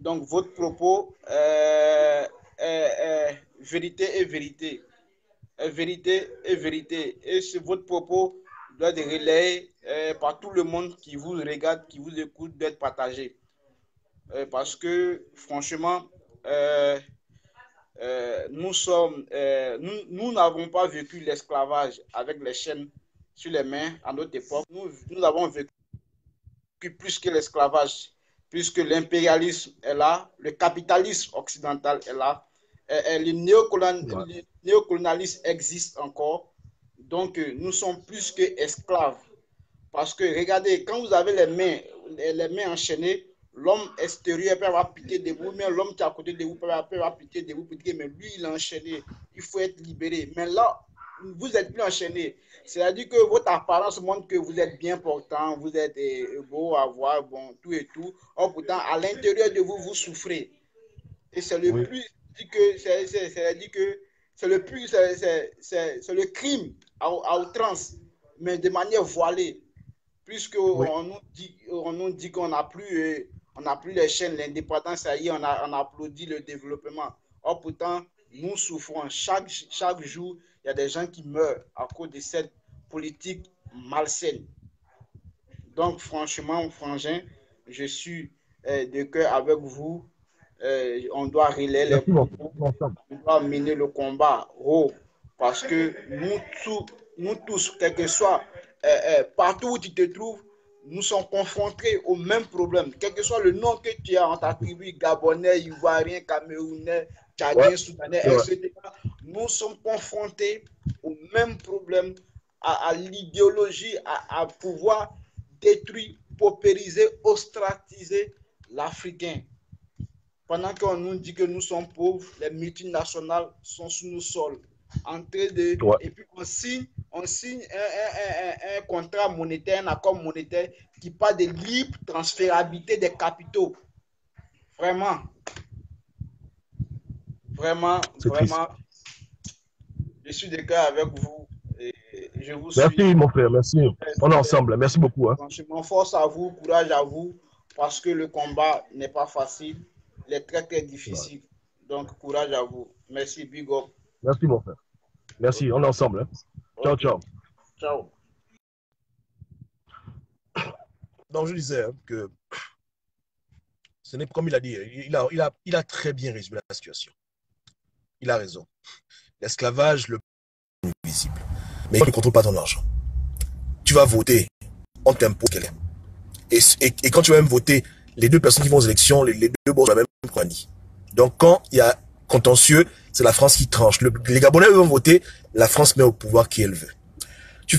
Donc, votre propos est vérité et vérité. Vérité et vérité. Et votre propos doit être relayé par tout le monde qui vous regarde, qui vous écoute, doit être partagé. Parce que, franchement, nous n'avons pas vécu l'esclavage avec les chaînes sur les mains à notre époque. Nous avons vécu plus que l'esclavage, puisque l'impérialisme est là, le capitalisme occidental est là, le néocolonialisme existe encore. Donc, nous sommes plus que esclaves. Parce que, regardez, quand vous avez les mains enchaînées, l'homme extérieur peut avoir pitié de vous, mais l'homme qui est à côté de vous peut avoir pitié de vous, pour dire, mais lui, il est enchaîné, il faut être libéré. Mais là, vous êtes plus enchaîné. C'est-à-dire que votre apparence montre que vous êtes bien portant, vous êtes beau à voir, bon, tout et tout. Or, pourtant, à l'intérieur de vous, vous souffrez. Et c'est le plus, c'est-à-dire que c'est le plus, c'est le crime à outrance, mais de manière voilée. Puisqu'on nous dit qu'on n'a plus, les chaînes, l'indépendance, ça y est, on applaudit le développement. Or, pourtant, nous souffrons. Chaque jour, il y a des gens qui meurent à cause de cette politique malsaine. Donc, franchement, frangin, je suis de cœur avec vous. On doit relayer les propos, on doit mener le combat haut. Parce que nous tous, quel que soit partout où tu te trouves, nous sommes confrontés au même problème. Quel que soit le nom que tu as, on t'attribue Gabonais, Ivoirien, Camerounais, Tchadien, Soudanais, etc. Nous sommes confrontés au même problème, à l'idéologie, à pouvoir détruire, paupériser, ostratiser l'Africain. Pendant qu'on nous dit que nous sommes pauvres, les multinationales sont sous nos sols. En train de, et puis on signe un contrat monétaire, un accord monétaire qui parle de libre transférabilité des capitaux. Vraiment, je suis de cœur avec vous. Je vous suis. Merci, mon frère, merci. On est ensemble. Merci beaucoup. Hein. Franchement, force à vous, courage à vous, parce que le combat n'est pas facile, il est très très Ouais. difficile. Donc, courage à vous. Merci, big up. Merci, mon frère. Merci, on est ensemble. Hein. Ciao, Ok, ciao. ciao. Donc, je disais hein, que ce n'est comme il a dit, il a très bien résumé la situation. Il a raison. L'esclavage, le plus visible. Mais il ne contrôle pas ton argent. Tu vas voter, on t'impose quel est. Et quand tu vas même voter, les deux personnes qui vont aux élections, les deux boss ont la même compagnie. Donc, quand il y a contentieux, c'est la France qui tranche. Les Gabonais vont voter, la France met au pouvoir qui elle veut. Tu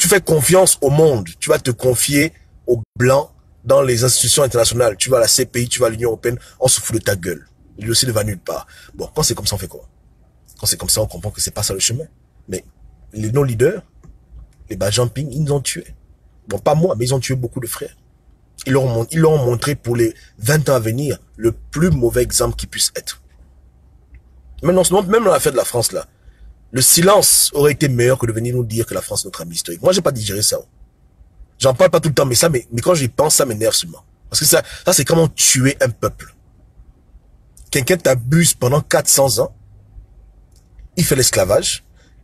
fais confiance au monde. Tu vas te confier aux Blancs dans les institutions internationales. Tu vas à la CPI, tu vas à l'Union européenne, on se fout de ta gueule. Le dossier ne va nulle part. Bon, quand c'est comme ça, on fait quoi? Quand c'est comme ça, on comprend que c'est pas ça le chemin. Mais les non-leaders, les Bajamping, ils nous ont tués. Bon, pas moi, mais ils ont tué beaucoup de frères. Ils leur ont montré pour les 20 ans à venir le plus mauvais exemple qui puisse être. Maintenant, même dans l'affaire de la France, là, le silence aurait été meilleur que de venir nous dire que la France est notre ami historique. Moi, j'ai pas digéré ça. J'en parle pas tout le temps, mais quand j'y pense, ça m'énerve seulement. Parce que ça c'est comment tuer un peuple. Quelqu'un t'abuse pendant 400 ans, il fait l'esclavage,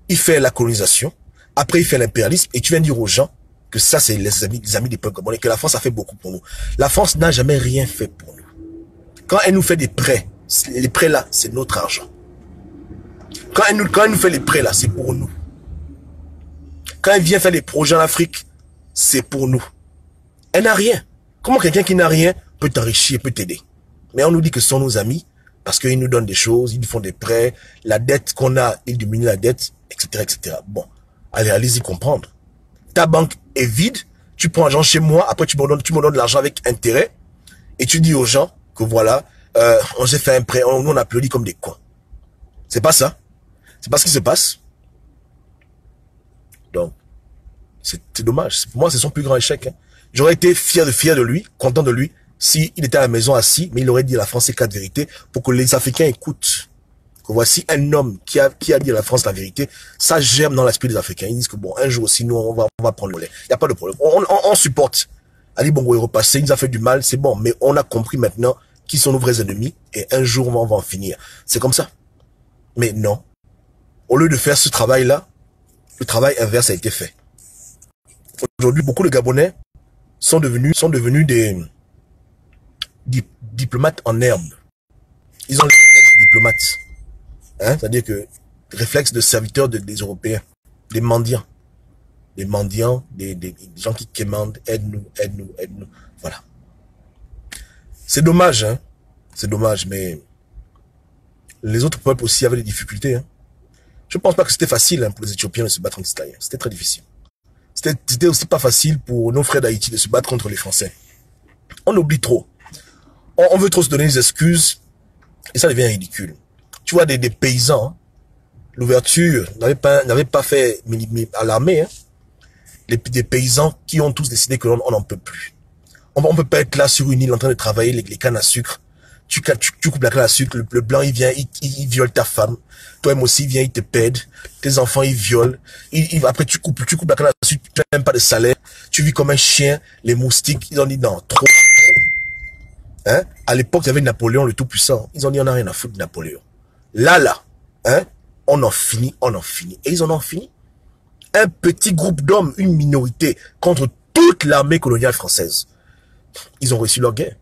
il fait la colonisation, après il fait l'impérialisme, et tu viens dire aux gens que ça c'est les amis des peuples gabonais, que la France a fait beaucoup pour nous. La France n'a jamais rien fait pour nous. Quand elle nous fait des prêts, les prêts là, c'est notre argent. Quand elle nous fait les prêts là, c'est pour nous. Quand elle vient faire des projets en Afrique, c'est pour nous. Elle n'a rien. Comment quelqu'un qui n'a rien peut t'enrichir, peut t'aider? Mais on nous dit que ce sont nos amis, parce qu'ils nous donnent des choses, ils nous font des prêts, la dette qu'on a, ils diminuent la dette, etc., etc. Bon, allez-y comprendre. Ta banque est vide, tu prends l'argent chez moi, après tu me donnes l'argent avec intérêt, et tu dis aux gens que voilà, on s'est fait un prêt, on applaudit comme des cons. C'est pas ça. C'est pas ce qui se passe. Donc, c'est dommage. Pour moi, c'est son plus grand échec. Hein. J'aurais été fier de lui, content de lui, s'il était à la maison assis, mais il aurait dit à la France ces 4 vérités pour que les Africains écoutent. Que voici un homme qui a dit à la France la vérité, ça germe dans l'esprit des Africains. Ils disent que bon, un jour aussi, nous, on va prendre le lait. Il n'y a pas de problème. On supporte. Ali Bongo est repassé, il nous a fait du mal, c'est bon, mais on a compris maintenant qui sont nos vrais ennemis, et un jour, on va en finir. C'est comme ça. Mais non. Au lieu de faire ce travail-là, le travail inverse a été fait. Aujourd'hui, beaucoup de Gabonais sont devenus des diplomates en herbe. Ils ont les réflexes diplomates. Hein? C'est-à-dire que réflexes de serviteurs des Européens, des mendiants. Des mendiants, des gens qui quémandent, aide-nous. Voilà. C'est dommage, hein. C'est dommage, mais les autres peuples aussi avaient des difficultés. Hein. Je ne pense pas que c'était facile hein, pour les Éthiopiens de se battre contre les Italiens. C'était très difficile. C'était aussi pas facile pour nos frères d'Haïti de se battre contre les Français. On oublie trop. On veut trop se donner des excuses et ça devient ridicule. Tu vois des paysans, hein, l'ouverture n'avait pas fait à l'armée. Hein, des paysans qui ont tous décidé que l'on n'en peut plus. On peut pas être là sur une île en train de travailler les cannes à sucre. Tu coupes la canne à sucre, le blanc il vient, il viole ta femme. Toi-même aussi il vient, il te pède. Tes enfants ils violent. Après tu coupes la canne à sucre, tu n'as même pas de salaire. Tu vis comme un chien. Les moustiques, ils ont dit non, trop. Hein? À l'époque il y avait Napoléon le tout-puissant. Ils ont dit on n'a rien à foutre de Napoléon. Là, hein? On en finit. Et ils en ont fini. Un petit groupe d'hommes, une minorité, contre toute l'armée coloniale française. Ils ont reçu leur guerre.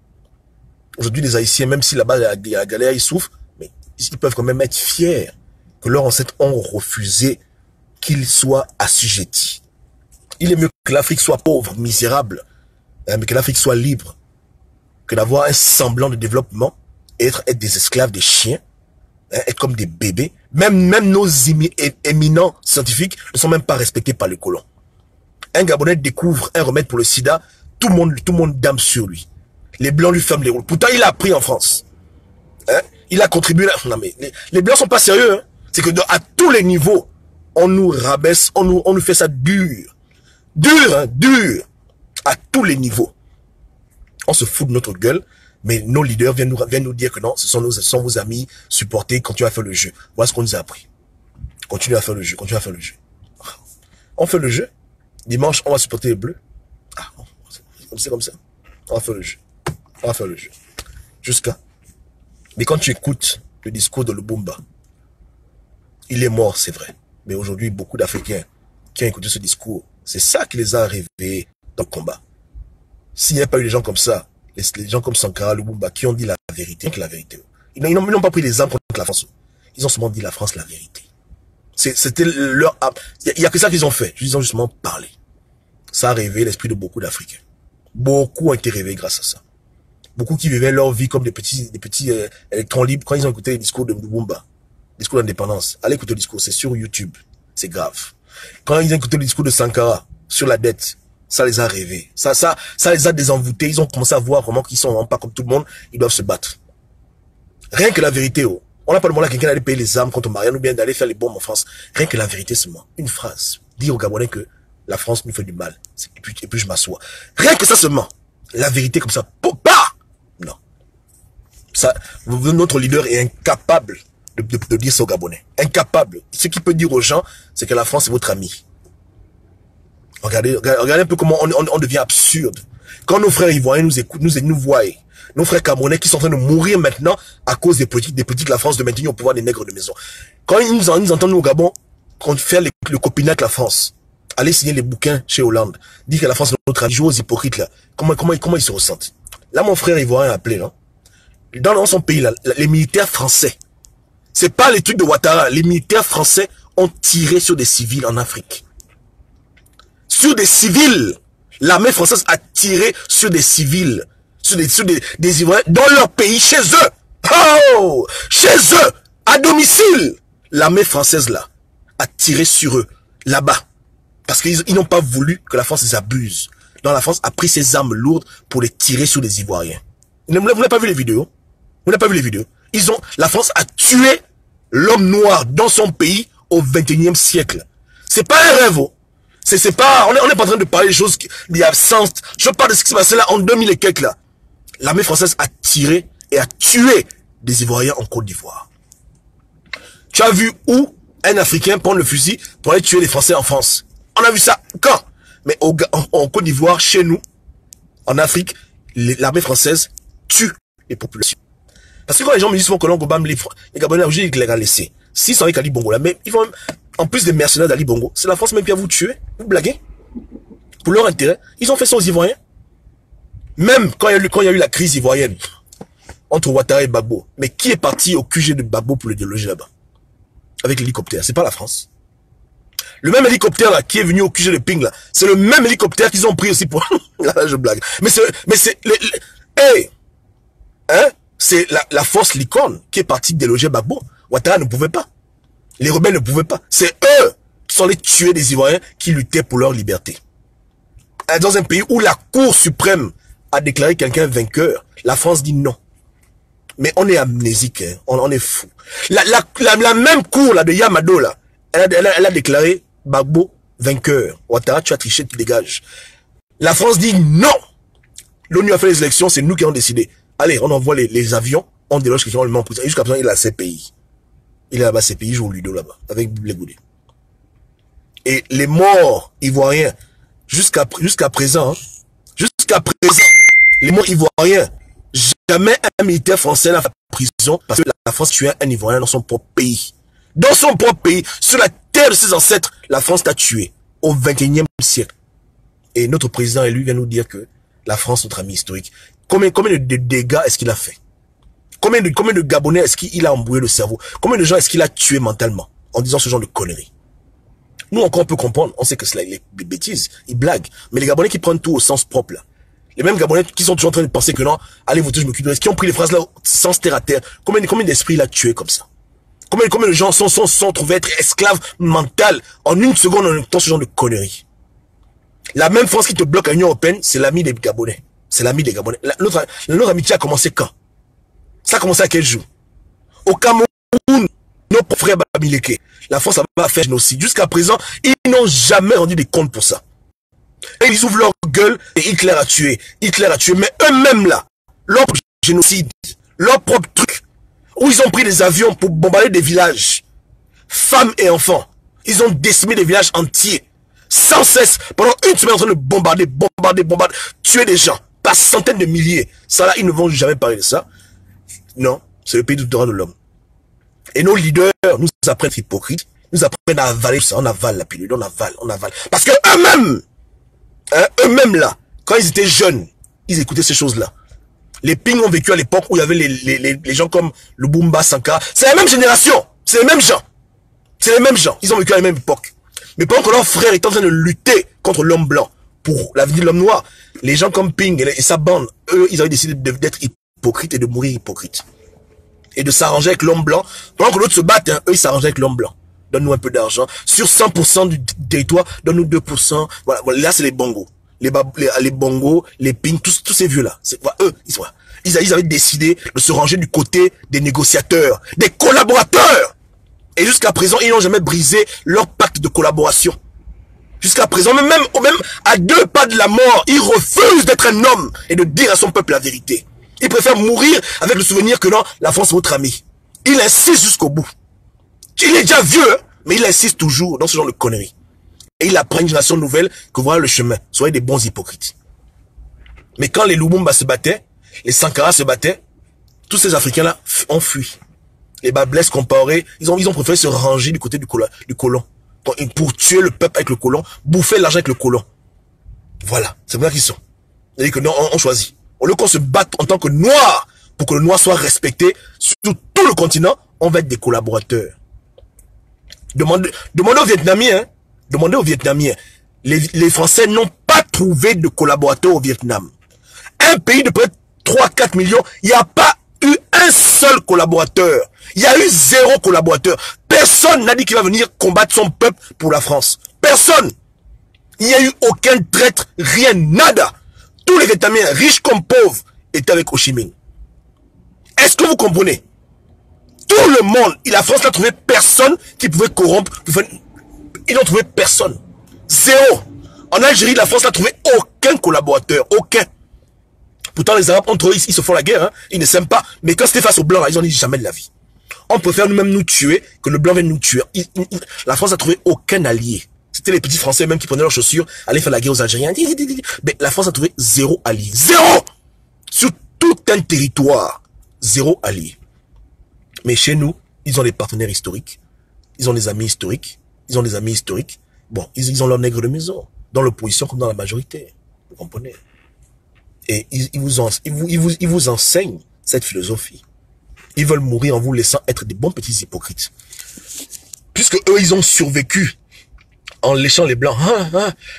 Aujourd'hui, les Haïtiens, même si là-bas, la galère, ils souffrent, mais ils peuvent quand même être fiers que leurs ancêtres ont refusé qu'ils soient assujettis. Il est mieux que l'Afrique soit pauvre, misérable, hein, mais que l'Afrique soit libre, que d'avoir un semblant de développement, et être des esclaves, des chiens, hein, être comme des bébés. Même nos éminents scientifiques ne sont même pas respectés par les colons. Un Gabonais découvre un remède pour le sida, tout le monde dame sur lui. Les Blancs lui ferment les roues. Pourtant, il a appris en France. Hein? Il a contribué. Non, mais les Blancs sont pas sérieux. Hein? C'est que à tous les niveaux, on nous rabaisse, on nous fait ça dur. Dur, hein? Dur. À tous les niveaux. On se fout de notre gueule, mais nos leaders viennent nous dire que non, ce sont vos amis, supportés, continuez à faire le jeu. Voilà ce qu'on nous a appris. Continuez à faire le jeu, continuez à faire le jeu. On fait le jeu. Dimanche, on va supporter les Bleus. Ah, c'est comme ça. On va faire le jeu. On va faire le jeu. Jusqu'à. Mais quand tu écoutes le discours de Lubumba, il est mort, c'est vrai. Mais aujourd'hui, beaucoup d'Africains qui ont écouté ce discours, c'est ça qui les a réveillés dans le combat. S'il n'y a pas eu des gens comme ça, les gens comme Sankara, Lubumba, qui ont dit la vérité, que la vérité. Ils n'ont pas pris les armes contre la France. Ils ont seulement dit la France la vérité. C'était leur... Il n'y a que ça qu'ils ont fait. Ils ont justement parlé. Ça a réveillé l'esprit de beaucoup d'Africains. Beaucoup ont été réveillés grâce à ça. Beaucoup qui vivaient leur vie comme des petits électrons libres quand ils ont écouté les discours de Lubumba, discours d'indépendance. Allez écouter le discours, c'est sur YouTube. C'est grave. Quand ils ont écouté le discours de Sankara sur la dette, ça les a rêvés. Ça les a désenvoûtés. Ils ont commencé à voir vraiment qu'ils sont vraiment pas comme tout le monde. Ils doivent se battre. Rien que la vérité, oh. On n'a pas demandé à quelqu'un d'aller payer les armes contre Marianne ou bien d'aller faire les bombes en France. Rien que la vérité seulement. Une phrase. Dire aux Gabonais que la France nous fait du mal. Et puis je m'assois. Rien que ça seulement. La vérité comme ça. Bah! Non. Ça, notre leader est incapable de dire ça aux Gabonais. Incapable. Ce qu'il peut dire aux gens, c'est que la France est votre ami. Regardez un peu comment on devient absurde. Quand nos frères ivoiriens nous écoutent, nous voient, nos frères camerounais qui sont en train de mourir maintenant à cause des politiques de la France de maintenir au pouvoir des nègres de maison. Quand ils nous entendent nous au Gabon, qu'on fait le copinat avec la France, aller signer les bouquins chez Hollande, dire que la France est notre ami, jouer aux hypocrites là, comment ils se ressentent? Là, mon frère ivoirien a appelé, là. Dans son pays là, les militaires français, c'est pas les trucs de Ouattara, les militaires français ont tiré sur des civils en Afrique. Sur des civils. L'armée française a tiré sur des civils, sur des Ivoiriens dans leur pays, chez eux. Oh! Chez eux! À domicile! L'armée française là a tiré sur eux, là-bas. Parce qu'ils n'ont pas voulu que la France les abuse. Donc la France a pris ses armes lourdes pour les tirer sur les Ivoiriens. Vous n'avez pas vu les vidéos? Vous n'avez pas vu les vidéos? La France a tué l'homme noir dans son pays au 21e siècle. C'est pas un rêve. C'est pas, on n'est pas en train de parler des choses il y a sens. Je parle de ce qui s'est passé là en 2000 et quelques là. L'armée française a tiré et a tué des Ivoiriens en Côte d'Ivoire. Tu as vu où un Africain prend le fusil pour aller tuer les Français en France? On a vu ça quand? Mais en Côte d'Ivoire, chez nous, en Afrique, l'armée française tue les populations. Parce que quand les gens me disent que les Gabonais, je les ai laissés. S'ils sont avec Ali Bongo là, mais ils vont, en plus des mercenaires d'Ali Bongo, c'est la France même qui va vous tuer, vous blaguez. Pour leur intérêt, ils ont fait ça aux Ivoiriens. Même quand il y a eu la crise ivoirienne, entre Ouattara et Gbagbo, mais qui est parti au QG de Gbagbo pour le déloger là-bas? Avec l'hélicoptère, c'est pas la France. Le même hélicoptère là, qui est venu au QG de Ping là, c'est le même hélicoptère qu'ils ont pris aussi pour... Là, je blague. Mais c'est... Hey! Hein? C'est la force licorne qui est partie déloger Gbagbo. Ouattara ne pouvait pas. Les rebelles ne pouvaient pas. C'est eux qui sont allés tuer des Ivoiriens qui luttaient pour leur liberté. Dans un pays où la Cour suprême a déclaré quelqu'un vainqueur, la France dit non. Mais on est amnésique, hein. On est fou. La même Cour là de Yamado là, elle a déclaré Gbagbo vainqueur. Ouattara, tu as triché, tu dégages. La France dit non. L'ONU a fait les élections, c'est nous qui avons décidé. Allez, on envoie les avions, on déloge quelqu'un, on le met en prison. Jusqu'à présent, il a ses pays. Il est là-bas, ses pays, il joue au Ludo là-bas, avec les Goudé. Et les morts ivoiriens, jusqu'à présent, les morts ivoiriens, jamais un militaire français n'a fait prison parce que la France tuait un Ivoirien dans son propre pays. Dans son propre pays, sur la terre de ses ancêtres, la France t'a tué au 21e siècle. Et notre président élu vient nous dire que la France, notre ami historique, combien de dégâts est-ce qu'il a fait? Combien de Gabonais est-ce qu'il a embrouillé le cerveau? Combien de gens est-ce qu'il a tué mentalement en disant ce genre de conneries? Nous encore on peut comprendre, on sait que c'est des bêtises, ils blaguent. Mais les Gabonais qui prennent tout au sens propre là, les mêmes Gabonais qui sont toujours en train de penser que non, allez voter, je m'occupe de reste, qui ont pris les phrases là sans terre à terre, combien d'esprits il a tué comme ça? Combien de gens sont trouvés être esclaves mentales en une seconde en écoutant ce genre de conneries? La même France qui te bloque à l'Union Européenne, c'est l'ami des Gabonais. C'est l'ami des Gabonais. Notre amitié a commencé quand? Ça a commencé à quel jour? Au Cameroun, nos frères Bamileke, la France a fait génocide. Jusqu'à présent, ils n'ont jamais rendu des comptes pour ça. Et ils ouvrent leur gueule et Hitler a tué. Hitler a tué. Mais eux-mêmes là, leur génocide, leur propre truc, où ils ont pris des avions pour bombarder des villages, femmes et enfants. Ils ont décimé des villages entiers. sans cesse, pendant une semaine en train de bombarder, tuer des gens, par centaines de milliers. Ça là, ils ne vont jamais parler de ça. Non, c'est le pays du droit de l'homme. Et nos leaders nous apprennent à être hypocrites, nous apprennent à avaler ça, on avale la pilule, on avale. Parce que eux-mêmes là, quand ils étaient jeunes, ils écoutaient ces choses-là. Les Ping ont vécu à l'époque où il y avait les gens comme le Lumumba, Sankara. C'est la même génération, c'est les mêmes gens. C'est les mêmes gens, ils ont vécu à la même époque. Mais pendant que leurs frères étaient en train de lutter contre l'homme blanc, pour l'avenir de l'homme noir, les gens comme Ping et sa bande, eux, ils avaient décidé d'être hypocrites et de mourir hypocrites. Et de s'arranger avec l'homme blanc. Pendant que l'autre se battent, hein, eux, ils s'arrangent avec l'homme blanc. Donne-nous un peu d'argent. Sur 100% du territoire, donne-nous 2%. Voilà, là, c'est les bongos. Les bongos, les Ping, tous ces vieux-là. Voilà, eux, ils avaient décidé de se ranger du côté des négociateurs, des collaborateurs. Et jusqu'à présent, ils n'ont jamais brisé leur pacte de collaboration. Jusqu'à présent, même à 2 pas de la mort, ils refusent d'être un homme et de dire à son peuple la vérité. Ils préfèrent mourir avec le souvenir que non, la France est votre ami. Il insiste jusqu'au bout. Il est déjà vieux, mais il insiste toujours dans ce genre de conneries. Et il apprend une génération nouvelle que voilà le chemin. Soyez des bons hypocrites. Mais quand les Lumumba se battaient, les Sankara se battaient, tous ces Africains-là ont fui. Les Bablès comparés, ils ont préféré se ranger du côté du colon. Pour tuer le peuple avec le colon, bouffer l'argent avec le colon. Voilà, c'est vrai qu'ils sont. C'est-à-dire que non, on choisit. Au lieu qu'on se batte en tant que noir, pour que le noir soit respecté sur tout le continent, on va être des collaborateurs. Demandez aux Vietnamiens, hein. Demandez aux Vietnamiens. Les Français n'ont pas trouvé de collaborateurs au Vietnam. Un pays de peut-être 3-4 millions, il n'y a pas eu un seul collaborateur. Il y a eu 0 collaborateur. Personne n'a dit qu'il va venir combattre son peuple pour la France. Personne. Il n'y a eu aucun traître, rien, nada. Tous les Vietnamiens, riches comme pauvres, étaient avec Ho Chi Minh. Est-ce que vous comprenez? Tout le monde, la France n'a trouvé personne qui pouvait corrompre. Ils n'ont trouvé personne. 0. En Algérie, la France n'a trouvé aucun collaborateur. Aucun. Pourtant, les Arabes, entre eux, ils se font la guerre. Hein. Ils ne s'aiment pas. Mais quand c'était face aux Blancs, là, ils ont dit jamais de la vie. On préfère nous-mêmes nous tuer que le Blanc vienne nous tuer. La France n'a trouvé aucun allié. C'était les petits Français même qui prenaient leurs chaussures, allaient faire la guerre aux Algériens. Mais la France a trouvé 0 allié. 0. Sur tout un territoire. 0 allié. Mais chez nous, ils ont des partenaires historiques. Ils ont des amis historiques. Ils ont des amis historiques. Bon, ils ont leurs nègres de maison. Dans l'opposition comme dans la majorité. Vous comprenez? Et ils vous enseignent cette philosophie. Ils veulent mourir en vous laissant être des bons petits hypocrites. Puisque eux, ils ont survécu en léchant les blancs.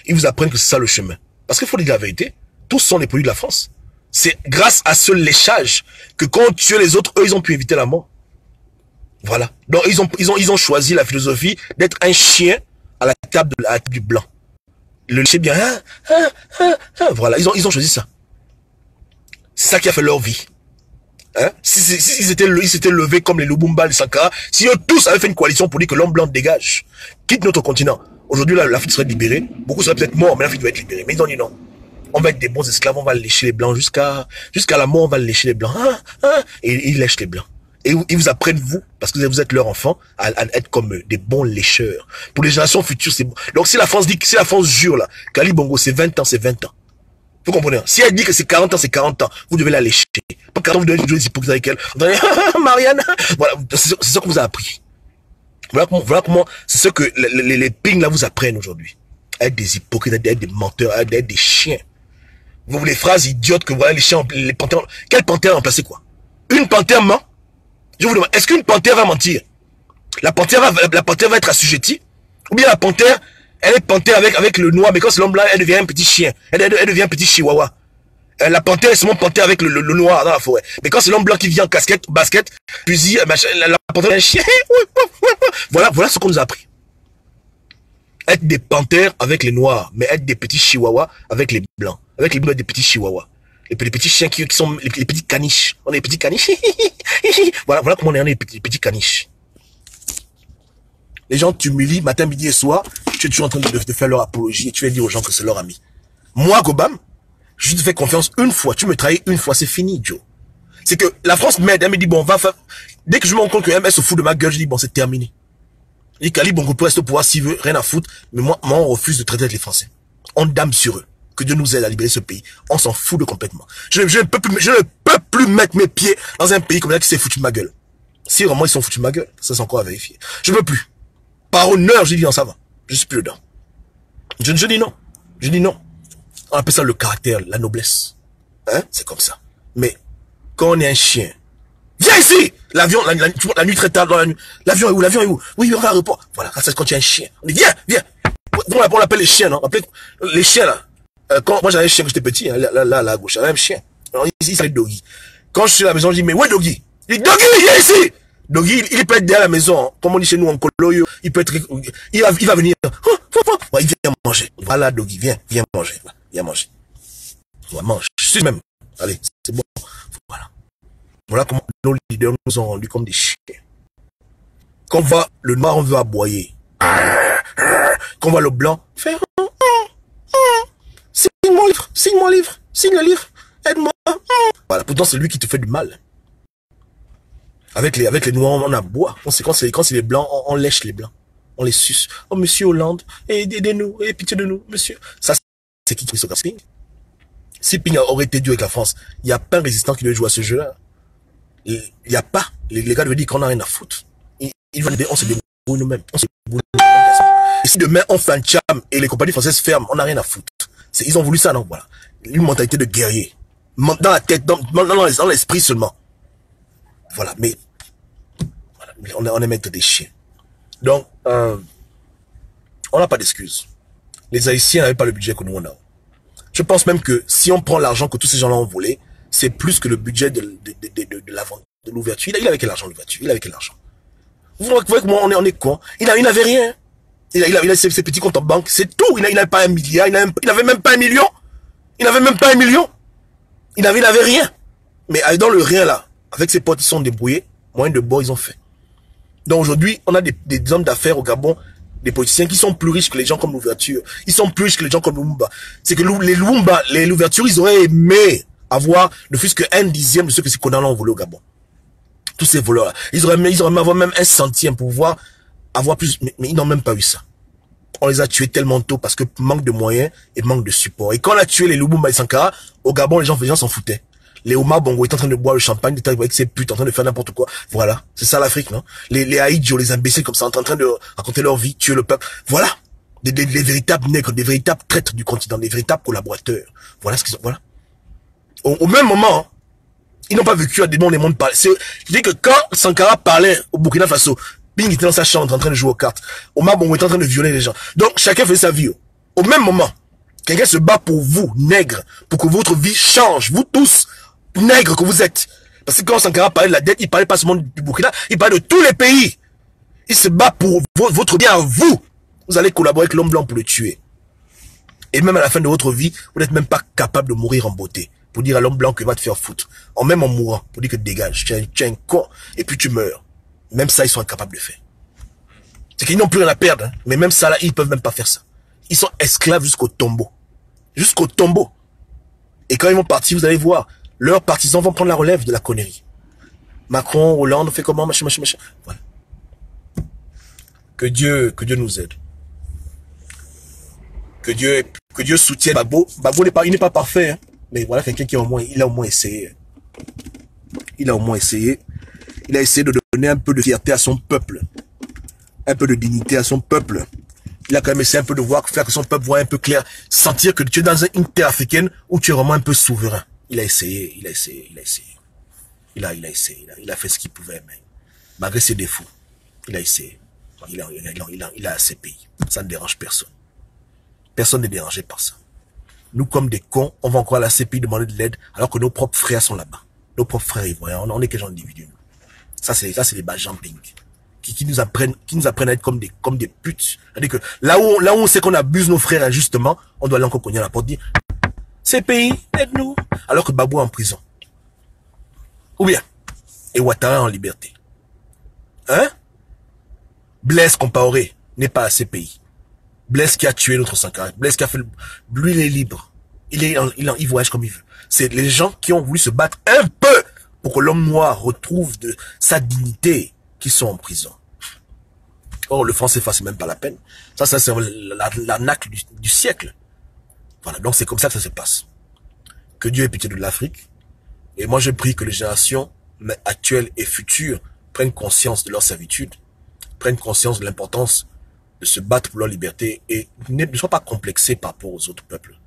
Ils vous apprennent que c'est ça le chemin. Parce qu'il faut dire la vérité. Tous sont les produits de la France. C'est grâce à ce léchage que quand on tuait les autres, eux, ils ont pu éviter la mort. Voilà. Donc, ils ont choisi la philosophie d'être un chien à la table du blanc. Le lécher bien. Voilà. Ils ont choisi ça. C'est ça qui a fait leur vie. Hein? S'ils s'étaient levés comme les Lumumba, les Sankara, si eux tous avaient fait une coalition pour dire que l'homme blanc dégage, quitte notre continent. Aujourd'hui, l'Afrique serait libérée. Beaucoup seraient peut-être morts, mais l'Afrique doit être libérée. Mais ils ont dit non. On va être des bons esclaves, on va lécher les blancs jusqu'à la mort, on va lécher les blancs. Et ils lèchent les blancs. Et ils vous apprennent, vous, parce que vous êtes leur enfant, à être comme des bons lécheurs. Pour les générations futures, c'est bon. Donc si la France jure là, qu'Ali Bongo c'est 20 ans, c'est 20 ans. Vous comprenez? Si elle dit que c'est 40 ans, c'est 40 ans. Vous devez la lécher. Pas 40 ans, vous devez jouer des hypocrites avec elle. Vous allez, Marianne. Voilà, c'est ça qu'on vous a appris. Voilà comment, c'est ce que les Ping là vous apprennent aujourd'hui. À être des hypocrites, à être des menteurs, à être des chiens. Vous les phrases idiotes que voilà les chiens, les panthères. Quelle panthère a remplacé quoi? Une panthère ment? Je vous demande, est-ce qu'une panthère va mentir? La panthère va être assujettie? Ou bien la panthère, elle est panthère avec le noir, mais quand c'est l'homme blanc, elle devient un petit chien. Elle devient un petit chihuahua. La panthère est seulement panthère avec le noir dans la forêt. Mais quand c'est l'homme blanc qui vient en casquette, basket, fusil, machin, la panthère est un chien. Voilà ce qu'on nous a appris. Être des panthères avec les noirs, mais être des petits chihuahuas avec les blancs. Avec les blancs, des petits chihuahuas. Les petits chiens qui sont les petits caniches. On est les petits caniches. Voilà comment on est les petits caniches. Les gens t'humilient matin, midi et soir. Tu es toujours en train de faire leur apologie et tu vas dire aux gens que c'est leur ami. Moi, Gobam, je te fais confiance une fois. Tu me trahis une fois, c'est fini, Joe. C'est que la France m'aide. Elle me dit, bon, va faire. Dès que je me rends compte que MS se fout de ma gueule, je dis, bon, c'est terminé. Il dit qu'Ali Bongo peut rester au pouvoir s'il veut, rien à foutre. Mais moi, on refuse de traiter avec les Français. On dame sur eux. Que Dieu nous aide à libérer ce pays. On s'en fout de complètement. Je ne peux plus mettre mes pieds dans un pays comme ça qui s'est foutu de ma gueule. Si vraiment ils sont foutus de ma gueule, ça c'est encore à vérifier. Je ne peux plus. Par honneur, j'ai dit non, ça va. Je suis plus dedans. Je dis non. Je dis non. On appelle ça le caractère, la noblesse. Hein? C'est comme ça. Mais, quand on est un chien, viens ici! L'avion, la nuit très tard dans la nuit. L'avion est où? L'avion est où? Oui, on va à l'aéroport. Voilà, c'est quand tu es un chien. On dit, viens! On l'appelle les chiens, non? Les chiens, là. Quand moi j'avais un chien quand j'étais petit, hein, là, à gauche, j'avais un chien. Alors, ici, il s'appelle Doggy. Quand je suis à la maison, je dis, mais où est Doggy? Il dit, Doggy, viens ici! Doggy, il peut être derrière la maison, hein. Comme on dit chez nous en Coloyo, il peut être, il va venir. Ouais, il vient manger. Voilà, Doggy, viens manger. Viens manger. On va manger. Je suis même. Allez, c'est bon. Voilà. Voilà comment nos leaders nous ont rendus comme des chiens. Quand on voit le noir, on veut aboyer. Quand on voit le blanc, faire signe-moi livre, signe le livre, aide-moi. Voilà, pourtant c'est lui qui te fait du mal. Avec les noirs, on aboie. Quand c'est les blancs, on lèche les blancs. On les suce. Oh, monsieur Hollande, aidez-nous, ayez pitié de nous, monsieur. Ça, c'est qui se Ping. Si Ping aurait été dur avec la France, il n'y a pas un résistant qui devait jouer à ce jeu-là. Il n'y a pas. Les gars devaient dire qu'on n'a rien à foutre. On se débrouille nous-mêmes. Et si demain on fait un tcham et les compagnies françaises ferment, on n'a rien à foutre. Ils ont voulu ça, non? Voilà. Une mentalité de guerrier. Dans la tête, dans l'esprit seulement. Voilà, mais voilà, on est maître des chiens. Donc, on n'a pas d'excuses. Les Haïtiens n'avaient pas le budget que nous on a. Je pense même que si on prend l'argent que tous ces gens-là ont volé, c'est plus que le budget de la vente, de l'ouverture. Il avait quel argent l'ouverture? Il avait quel argent? Vous voyez comment on est con? Il n'avait rien. Il a ses petits comptes en banque, c'est tout. Il n'avait pas 1 milliard, il n'avait même pas 1 million. Il n'avait même pas 1 million. Il n'avait rien. Mais dans le rien là, avec ses potes, ils sont débrouillés, moyen de bord, ils ont fait. Donc aujourd'hui, on a des hommes d'affaires au Gabon, des politiciens qui sont plus riches que les gens comme l'ouverture. Ils sont plus riches que les gens comme Lumumba. C'est que l'ouverture, ils auraient aimé avoir ne fût-ce que 1/10 de ce que ces connards ont volé au Gabon. Tous ces voleurs-là. Ils auraient aimé avoir même 1 centime pour pouvoir avoir plus, mais ils n'ont même pas eu ça. On les a tués tellement tôt parce que manque de moyens et manque de support. Et quand on a tué les Lumumba et Sankara, au Gabon, les gens s'en foutaient. Les Omar Bongo étaient en train de boire le champagne, étaient avec ses putes, en train de faire n'importe quoi. Voilà. C'est ça l'Afrique, non? Les Haïdjo, les imbéciles comme ça, en train de raconter leur vie, tuer le peuple. Voilà. Des véritables nègres, des véritables traîtres du continent, des véritables collaborateurs. Voilà ce qu'ils ont, voilà. Au même moment, ils n'ont pas vécu à des noms, les mondes parlaient. Je dis que quand Sankara parlait au Burkina Faso, Ping était dans sa chambre en train de jouer aux cartes. Omar Bongo était en train de violer les gens. Donc, chacun fait sa vie. Au même moment, quelqu'un se bat pour vous, nègres, pour que votre vie change. Vous tous, nègres que vous êtes. Parce que quand Sankara parlait de la dette, il parlait pas seulement du Burkina, il parlait de tous les pays. Il se bat pour votre bien à vous. Vous allez collaborer avec l'homme blanc pour le tuer. Et même à la fin de votre vie, vous n'êtes même pas capable de mourir en beauté. Pour dire à l'homme blanc qu'il va te faire foutre. Même en mourant, pour dire que dégage, tu es un con, et puis tu meurs. Même ça, ils sont incapables de faire. C'est qu'ils n'ont plus rien à perdre, hein. Mais même ça, là, ils peuvent même pas faire ça. Ils sont esclaves jusqu'au tombeau. Jusqu'au tombeau. Et quand ils vont partir, vous allez voir, leurs partisans vont prendre la relève de la connerie. Macron, Hollande, on fait comment, machin. Voilà. Que Dieu nous aide. Que Dieu soutienne Gbagbo. Gbagbo il n'est pas parfait, hein. Mais voilà, quelqu'un qui il a au moins essayé. Il a au moins essayé. Il a essayé de donner un peu de fierté à son peuple. Un peu de dignité à son peuple. Il a quand même essayé un peu de faire que son peuple voit un peu clair. Sentir que tu es dans une terre africaine où tu es vraiment un peu souverain. Il a essayé. Il a fait ce qu'il pouvait, mais malgré ses défauts, il a essayé. Il a assez payé. Ça ne dérange personne. Personne n'est dérangé par ça. Nous, comme des cons, on va encore à la CPI demander de l'aide alors que nos propres frères sont là-bas. Nos propres frères ivoiriens, on est quel genre d'individus? Ça, c'est les Bajans Pink. Qui nous apprennent à être comme des putes. C'est-à-dire que là où on sait qu'on abuse nos frères injustement, on doit aller encore cogner à la porte dire, CPI, aide-nous. Alors que Babou est en prison. Ou bien, et Ouattara en liberté. Hein? Blaise Compaoré n'est pas à CPI. Blaise qui a tué notre Sankara. Blaise qui a fait lui, il est libre. Il voyage comme il veut. C'est les gens qui ont voulu se battre un peu pour que l'homme noir retrouve sa dignité qui sont en prison. Or, le franc CFA, c'est même pas la peine. Ça c'est l'arnaque du siècle. Voilà, donc c'est comme ça que ça se passe. Que Dieu ait pitié de l'Afrique. Et moi, je prie que les générations actuelles et futures prennent conscience de leur servitude, prennent conscience de l'importance de se battre pour leur liberté et ne soient pas complexés par rapport aux autres peuples.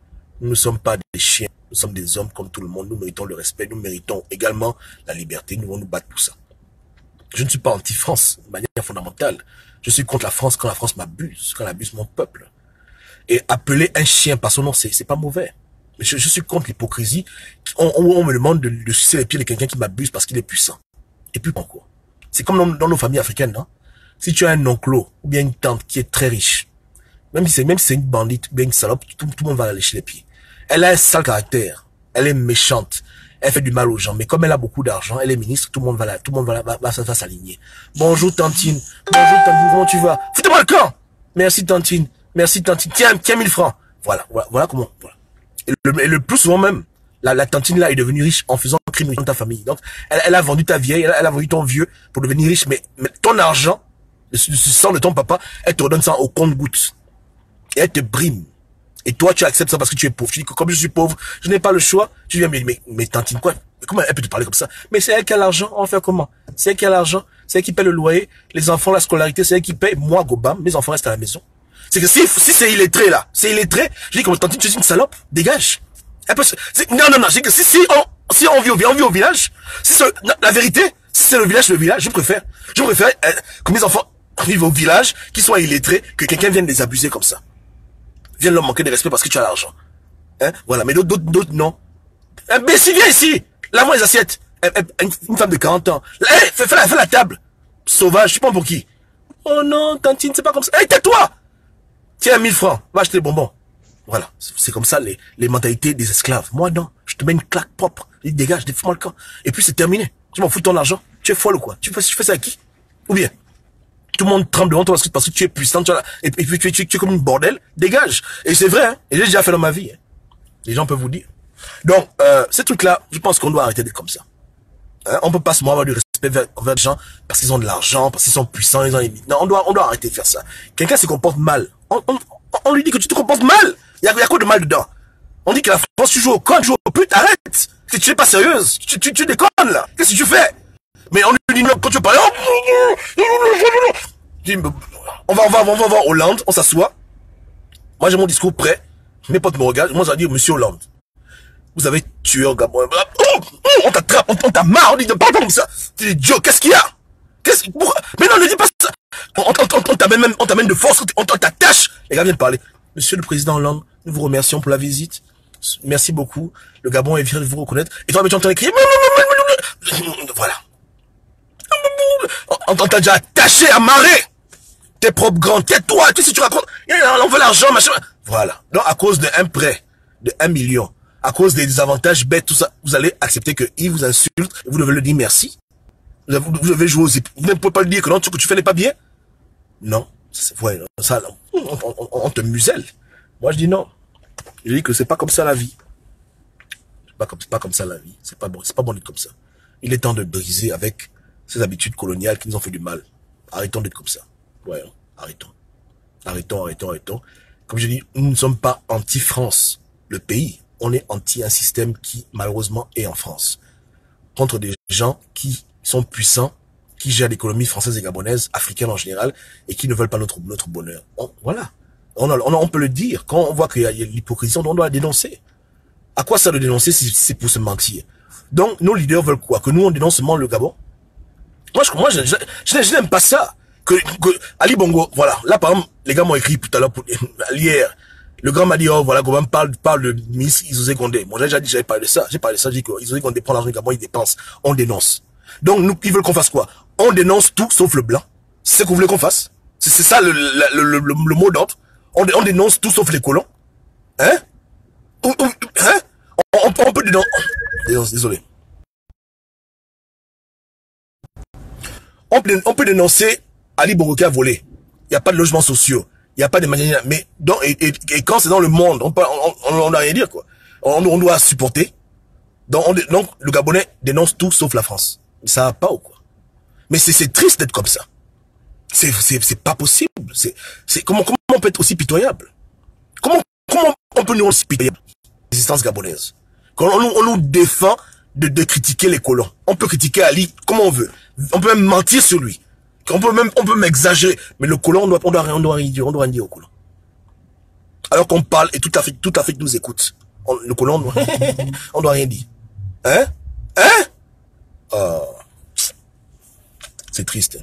Nous ne sommes pas des chiens, nous sommes des hommes comme tout le monde, nous méritons le respect, nous méritons également la liberté, nous devons nous battre pour ça. Je ne suis pas anti-France de manière fondamentale. Je suis contre la France quand la France m'abuse, quand elle abuse mon peuple. Et appeler un chien par son nom, c'est pas mauvais. Mais je suis contre l'hypocrisie. On me demande de sucer les pieds de quelqu'un qui m'abuse parce qu'il est puissant. Et puis encore. C'est comme dans nos familles africaines, non? Si tu as un oncle ou bien une tante qui est très riche, même si c'est une bandite ou bien une salope, tout le monde va la lécher les pieds. Elle a un sale caractère. Elle est méchante. Elle fait du mal aux gens. Mais comme elle a beaucoup d'argent, elle est ministre, tout le monde va s'aligner. Bonjour tantine. Bonjour tantine, comment tu vas? Foutez-moi le camp. Merci tantine. Merci tantine. Tiens 1000 francs. Voilà comment. Voilà. Et le plus souvent même, la tantine là est devenue riche en faisant un crime dans ta famille. Donc, elle a vendu ta vieille, elle a vendu ton vieux pour devenir riche. Mais ton argent, le sang de ton papa, elle te redonne ça au compte-gouttes. Et elle te brime. Et toi, tu acceptes ça parce que tu es pauvre. Tu dis que comme je suis pauvre, je n'ai pas le choix. Tu dis, mais tantine, quoi? Comment elle peut te parler comme ça? Mais c'est elle qui a l'argent, on va faire comment? C'est elle qui a l'argent, c'est elle qui paie le loyer, les enfants, la scolarité, c'est elle qui paye. Moi, Gobam, mes enfants restent à la maison. C'est que si c'est illettré, là, c'est illettré, je dis comme tantine, tu es une salope, dégage. Non, c'est que si on vit au village, la vérité, si c'est le village, je préfère que mes enfants vivent au village, qu'ils soient illettrés, que quelqu'un vienne les abuser comme ça. Viens leur manquer de respect parce que tu as l'argent. Hein? Voilà, mais d'autres, non. Imbécile, viens ici. Lave-moi les assiettes. Une femme de 40 ans. Hey, fais la table. Sauvage, je sais pas pour qui. Oh non, tantine, c'est pas comme ça. Hey, tais-toi. Tiens, 1000 francs. Va acheter des bonbons. Voilà. C'est comme ça les mentalités des esclaves. Moi, non. Je te mets une claque propre. Je dégage, défends-moi le camp. Et puis c'est terminé. Tu m'en fous de ton argent. Tu es folle ou quoi? Tu fais ça à qui? Ou bien? Tout le monde tremble devant toi parce que tu es puissant, et puis tu es comme une bordel, dégage. Et c'est vrai, hein, et j'ai déjà fait dans ma vie. Hein. Les gens peuvent vous dire. Donc, ces trucs-là, je pense qu'on doit arrêter d'être comme ça. Hein, on peut pas seulement avoir du respect envers les gens parce qu'ils ont de l'argent, parce qu'ils sont puissants, non, on doit arrêter de faire ça. Quelqu'un se comporte mal. On lui dit que tu te comportes mal. Il y a quoi de mal dedans? On dit que la France, tu joues au con, tu joues au pute, arrête. Tu n'es pas sérieuse. Tu déconnes, là. Qu'est-ce que tu fais? Mais on lui dit non, quand tu parles, on va en Hollande, on s'assoit. Moi, j'ai mon discours prêt. Mes potes me regardent. Moi, je vais dire, monsieur Hollande, vous avez tué un Gabon. On t'attrape, on t'a marre, on dit, ne parle pas comme ça. Tu dis, Joe, qu'est-ce qu'il y a? Mais non, ne dis pas ça. On t'amène de force, on t'attache. Les gars viennent parler. Monsieur le président Hollande, nous vous remercions pour la visite. Merci beaucoup. Le Gabon est fier de vous reconnaître. Et toi, tu entends crier. Voilà. On t'a déjà attaché, amarré. T'es propre grand, tais-toi, tu sais, tu racontes, on veut l'argent, machin. Voilà. Donc, à cause d'un prêt de 1 million, à cause des avantages bêtes, tout ça, vous allez accepter qu'il vous insulte, et vous devez le dire merci. Vous devez jouer aux épices. Vous ne pouvez pas le dire que non, ce que tu fais n'est pas bien. Non. Ouais, ça, on te muselle. Moi, je dis non. Je dis que c'est pas comme ça la vie. C'est pas comme ça la vie. C'est pas bon d'être comme ça. Il est temps de briser avec ces habitudes coloniales qui nous ont fait du mal. Arrêtons d'être comme ça. Ouais, arrêtons. Arrêtons. Comme je dis, nous ne sommes pas anti-France, le pays. On est anti un système qui, malheureusement, est en France. Contre des gens qui sont puissants, qui gèrent l'économie française et gabonaise, africaine en général, et qui ne veulent pas notre bonheur. Voilà. On peut le dire. Quand on voit qu'il y a l'hypocrisie, on doit la dénoncer. À quoi ça de dénoncer si c'est pour se mentir? Donc, nos leaders veulent quoi? Que nous, on dénonce seulement le Gabon? Moi, je n'aime pas ça. Que Ali Bongo, voilà. Là, par exemple, les gars m'ont écrit tout à l'heure, hier. Le grand m'a dit, oh, voilà, Gobam parle de Miss Isosé Gondé. Moi, j'avais parlé de ça. J'ai dit que Isosé Gondé prend l'argent du Gabon, il dépense. On dénonce. Donc, nous, ils veulent qu'on fasse quoi? On dénonce tout sauf le blanc. C'est ce que vous voulez qu'on fasse? C'est ça le mot d'ordre. On dénonce tout sauf les colons. Hein? Hein? On peut dénoncer. Désolé. On peut dénoncer Ali Bongo qui a volé. Il n'y a pas de logements sociaux. Il n'y a pas de manière. Mais et quand c'est dans le monde, on n'a rien à dire, quoi. On doit supporter. Donc le Gabonais dénonce tout sauf la France. Ça va pas ou quoi? Mais c'est triste d'être comme ça. C'est pas possible. Comment on peut être aussi pitoyable? Comment on peut nous rendre aussi pitoyable? Résistance gabonaise. Quand on nous défend de critiquer les colons. On peut critiquer Ali comme on veut. On peut même mentir sur lui. On peut même exagérer. Mais le colon, on doit rien dire au colon. Alors qu'on parle et toute l'Afrique nous écoute. Le colon, on doit rien dire. Hein? Oh. C'est triste.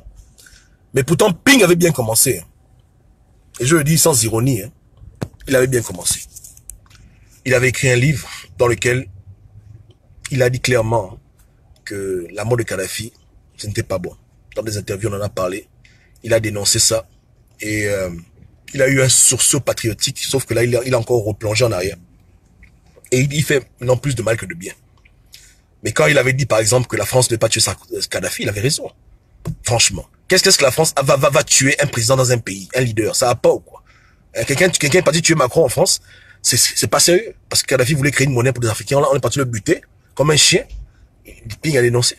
Mais pourtant, Ping avait bien commencé. Et je le dis sans ironie. Il avait bien commencé. Il avait écrit un livre dans lequel il a dit clairement que la mort de Kadhafi, ce n'était pas bon. Dans des interviews, on en a parlé. Il a dénoncé ça. Et il a eu un sursaut patriotique, sauf que là, il a encore replongé en arrière. Et il fait non plus de mal que de bien. Mais quand il avait dit, par exemple, que la France ne devait pas tuer Kadhafi, il avait raison. Franchement. Qu'est-ce que la France va tuer un président dans un pays, un leader? Ça va pas ou quoi? Quelqu'un est parti tuer Macron en France, c'est pas sérieux. Parce que Kadhafi voulait créer une monnaie pour les Africains. On est parti le buter, comme un chien. Ping a dénoncé.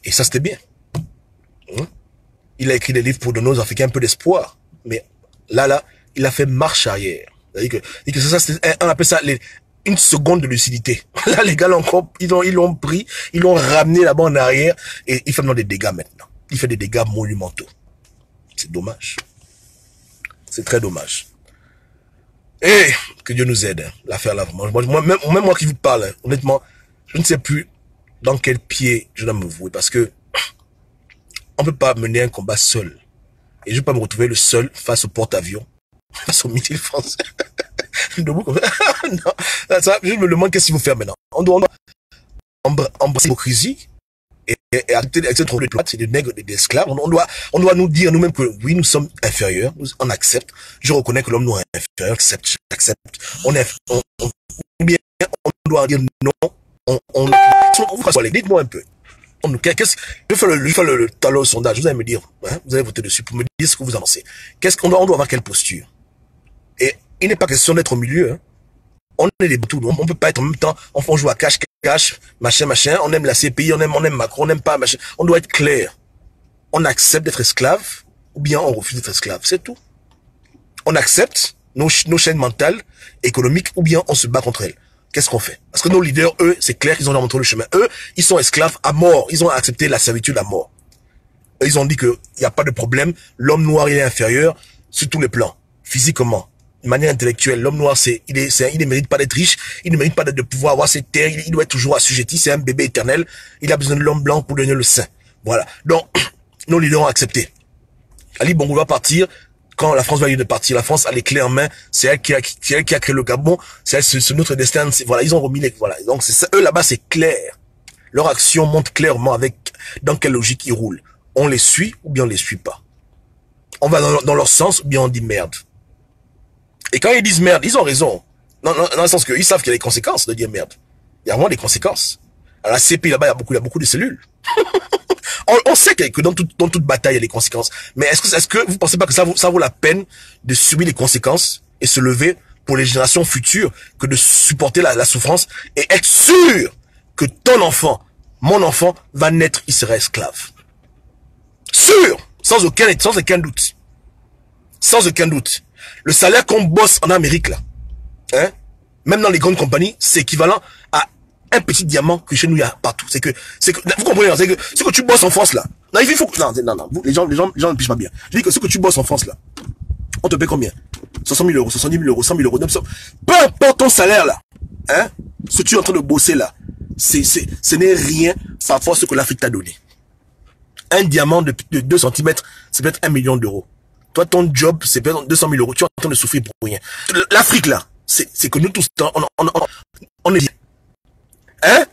Et ça, c'était bien. Il a écrit des livres pour donner aux Africains un peu d'espoir. Mais là, il a fait marche arrière. C'est-à-dire que ça, on appelle ça une seconde de lucidité. Là, les gars, ils l'ont pris, ils l'ont ramené là-bas en arrière, et il fait maintenant des dégâts maintenant. Il fait des dégâts monumentaux. C'est dommage. C'est très dommage. Et que Dieu nous aide, l'affaire là. Même moi qui vous parle, honnêtement, je ne sais plus dans quel pied je dois me vouer, parce que on peut pas mener un combat seul. Et je vais pas me retrouver le seul face au porte-avions, face aux missiles français. Debout comme ça. Non, ça, je me demande qu'est-ce qu'il faut faire maintenant. On doit embrasser l'hypocrisie et accepter d'être trop de droite, c'est des nègres, des esclaves. On doit nous dire nous-mêmes que oui, nous sommes inférieurs, on accepte. Je reconnais que l'homme nous est inférieur, j'accepte. On doit dire non. Dites-moi un peu. Je vais faire le talon au sondage. Vous allez me dire, hein, vous allez voter dessus pour me dire ce que vous en pensez. On doit avoir quelle posture? Et il n'est pas question d'être au milieu. Hein. On est des boutons. On peut pas être en même temps. On joue à cache, machin. On aime la CPI, on aime Macron, on n'aime pas machin. On doit être clair. On accepte d'être esclave ou bien on refuse d'être esclave. C'est tout. On accepte nos chaînes mentales, économiques, ou bien on se bat contre elles. Qu'est-ce qu'on fait? Parce que nos leaders, eux, c'est clair qu'ils ont montré le chemin. Eux, ils sont esclaves à mort. Ils ont accepté la servitude à mort. Ils ont dit qu'il n'y a pas de problème. L'homme noir, il est inférieur sur tous les plans. Physiquement, de manière intellectuelle, l'homme noir, il ne mérite pas d'être riche. Il ne mérite pas de pouvoir avoir ses terres. Il doit être toujours assujetti. C'est un bébé éternel. Il a besoin de l'homme blanc pour devenir le saint. Voilà. Donc, nos leaders ont accepté. Ali Bongo va partir. Quand la France va y de partir, la France a les clés en main, c'est elle qui a créé le Gabon, c'est notre destin, voilà, ils ont remis voilà. Donc c'est ça, eux là-bas c'est clair. Leur action montre clairement dans quelle logique ils roulent. On les suit ou bien on les suit pas. On va dans leur sens ou bien on dit merde. Et quand ils disent merde, ils ont raison. Dans le sens qu'ils savent qu'il y a des conséquences de dire merde. Il y a vraiment des conséquences. À la CPI là-bas, il y a beaucoup de cellules. On sait que dans toute bataille, il y a des conséquences. Mais est-ce que vous pensez pas que ça vaut la peine de subir les conséquences et se lever pour les générations futures que de supporter la souffrance et être sûr que ton enfant, mon enfant, va naître, il sera esclave. Sûr! Sans aucun doute. Sans aucun doute. Le salaire qu'on bosse en Amérique, là, hein, même dans les grandes compagnies, c'est équivalent à un petit diamant que chez nous il y a partout. C'est que vous comprenez, c'est que ce que tu bosses en France là. Non, il faut non, les gens ne pichent pas bien. Je dis que ce que tu bosses en France là, on te paie combien? 60 000 euros, 70 000 euros, 100 000 euros, peu importe ton salaire là, hein, ce que tu es en train de bosser là, ce n'est rien par rapport à ce que l'Afrique t'a donné. Un diamant de 2 cm, c'est peut-être 1 million d'euros. Toi, ton job, c'est peut-être 200 000 euros. Tu es en train de souffrir pour rien. L'Afrique là, c'est que nous tous, on est bien. Hein?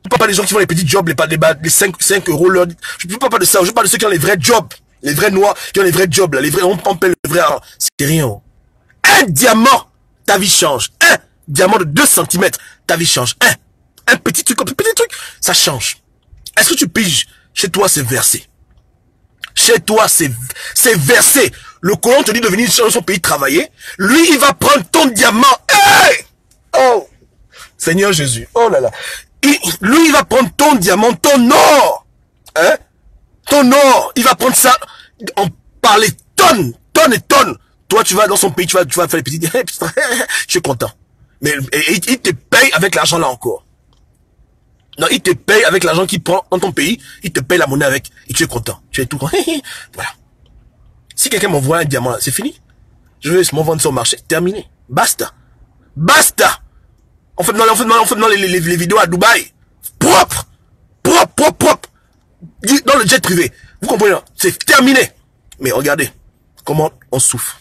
Je ne parle pas des gens qui font les petits jobs, les 5 euros l'heure. Je ne parle pas de ça. Je parle de ceux qui ont les vrais jobs. Les vrais noirs qui ont les vrais jobs. Là. Les vrais, on paie le vrai. C'est rien. Un diamant, ta vie change. Un diamant de 2 cm, ta vie change. Un petit truc, ça change. Est-ce que tu piges? Chez toi, c'est versé. Chez toi, c'est versé. Le colon te dit de venir dans son pays travailler. Lui, il va prendre ton diamant. Hey! Oh! Seigneur Jésus, oh là là. Lui, il va prendre ton diamant, ton or. Hein? Ton or, il va prendre ça. On parlait tonnes, tonnes et tonnes. Toi, tu vas dans son pays, tu vas faire les petits... Je suis content. Mais il te paye avec l'argent là encore. Non, il te paye avec l'argent qu'il prend dans ton pays, il te paye la monnaie avec, et tu es content. Tu es tout content. Voilà. Si quelqu'un m'envoie un diamant, c'est fini. Je vais m'en vendre sur le marché. Terminé. Basta. Basta. On fait maintenant les vidéos à Dubaï. Propre. Propre, propre, propre. Dans le jet privé. Vous comprenez? C'est terminé. Mais regardez comment on souffre.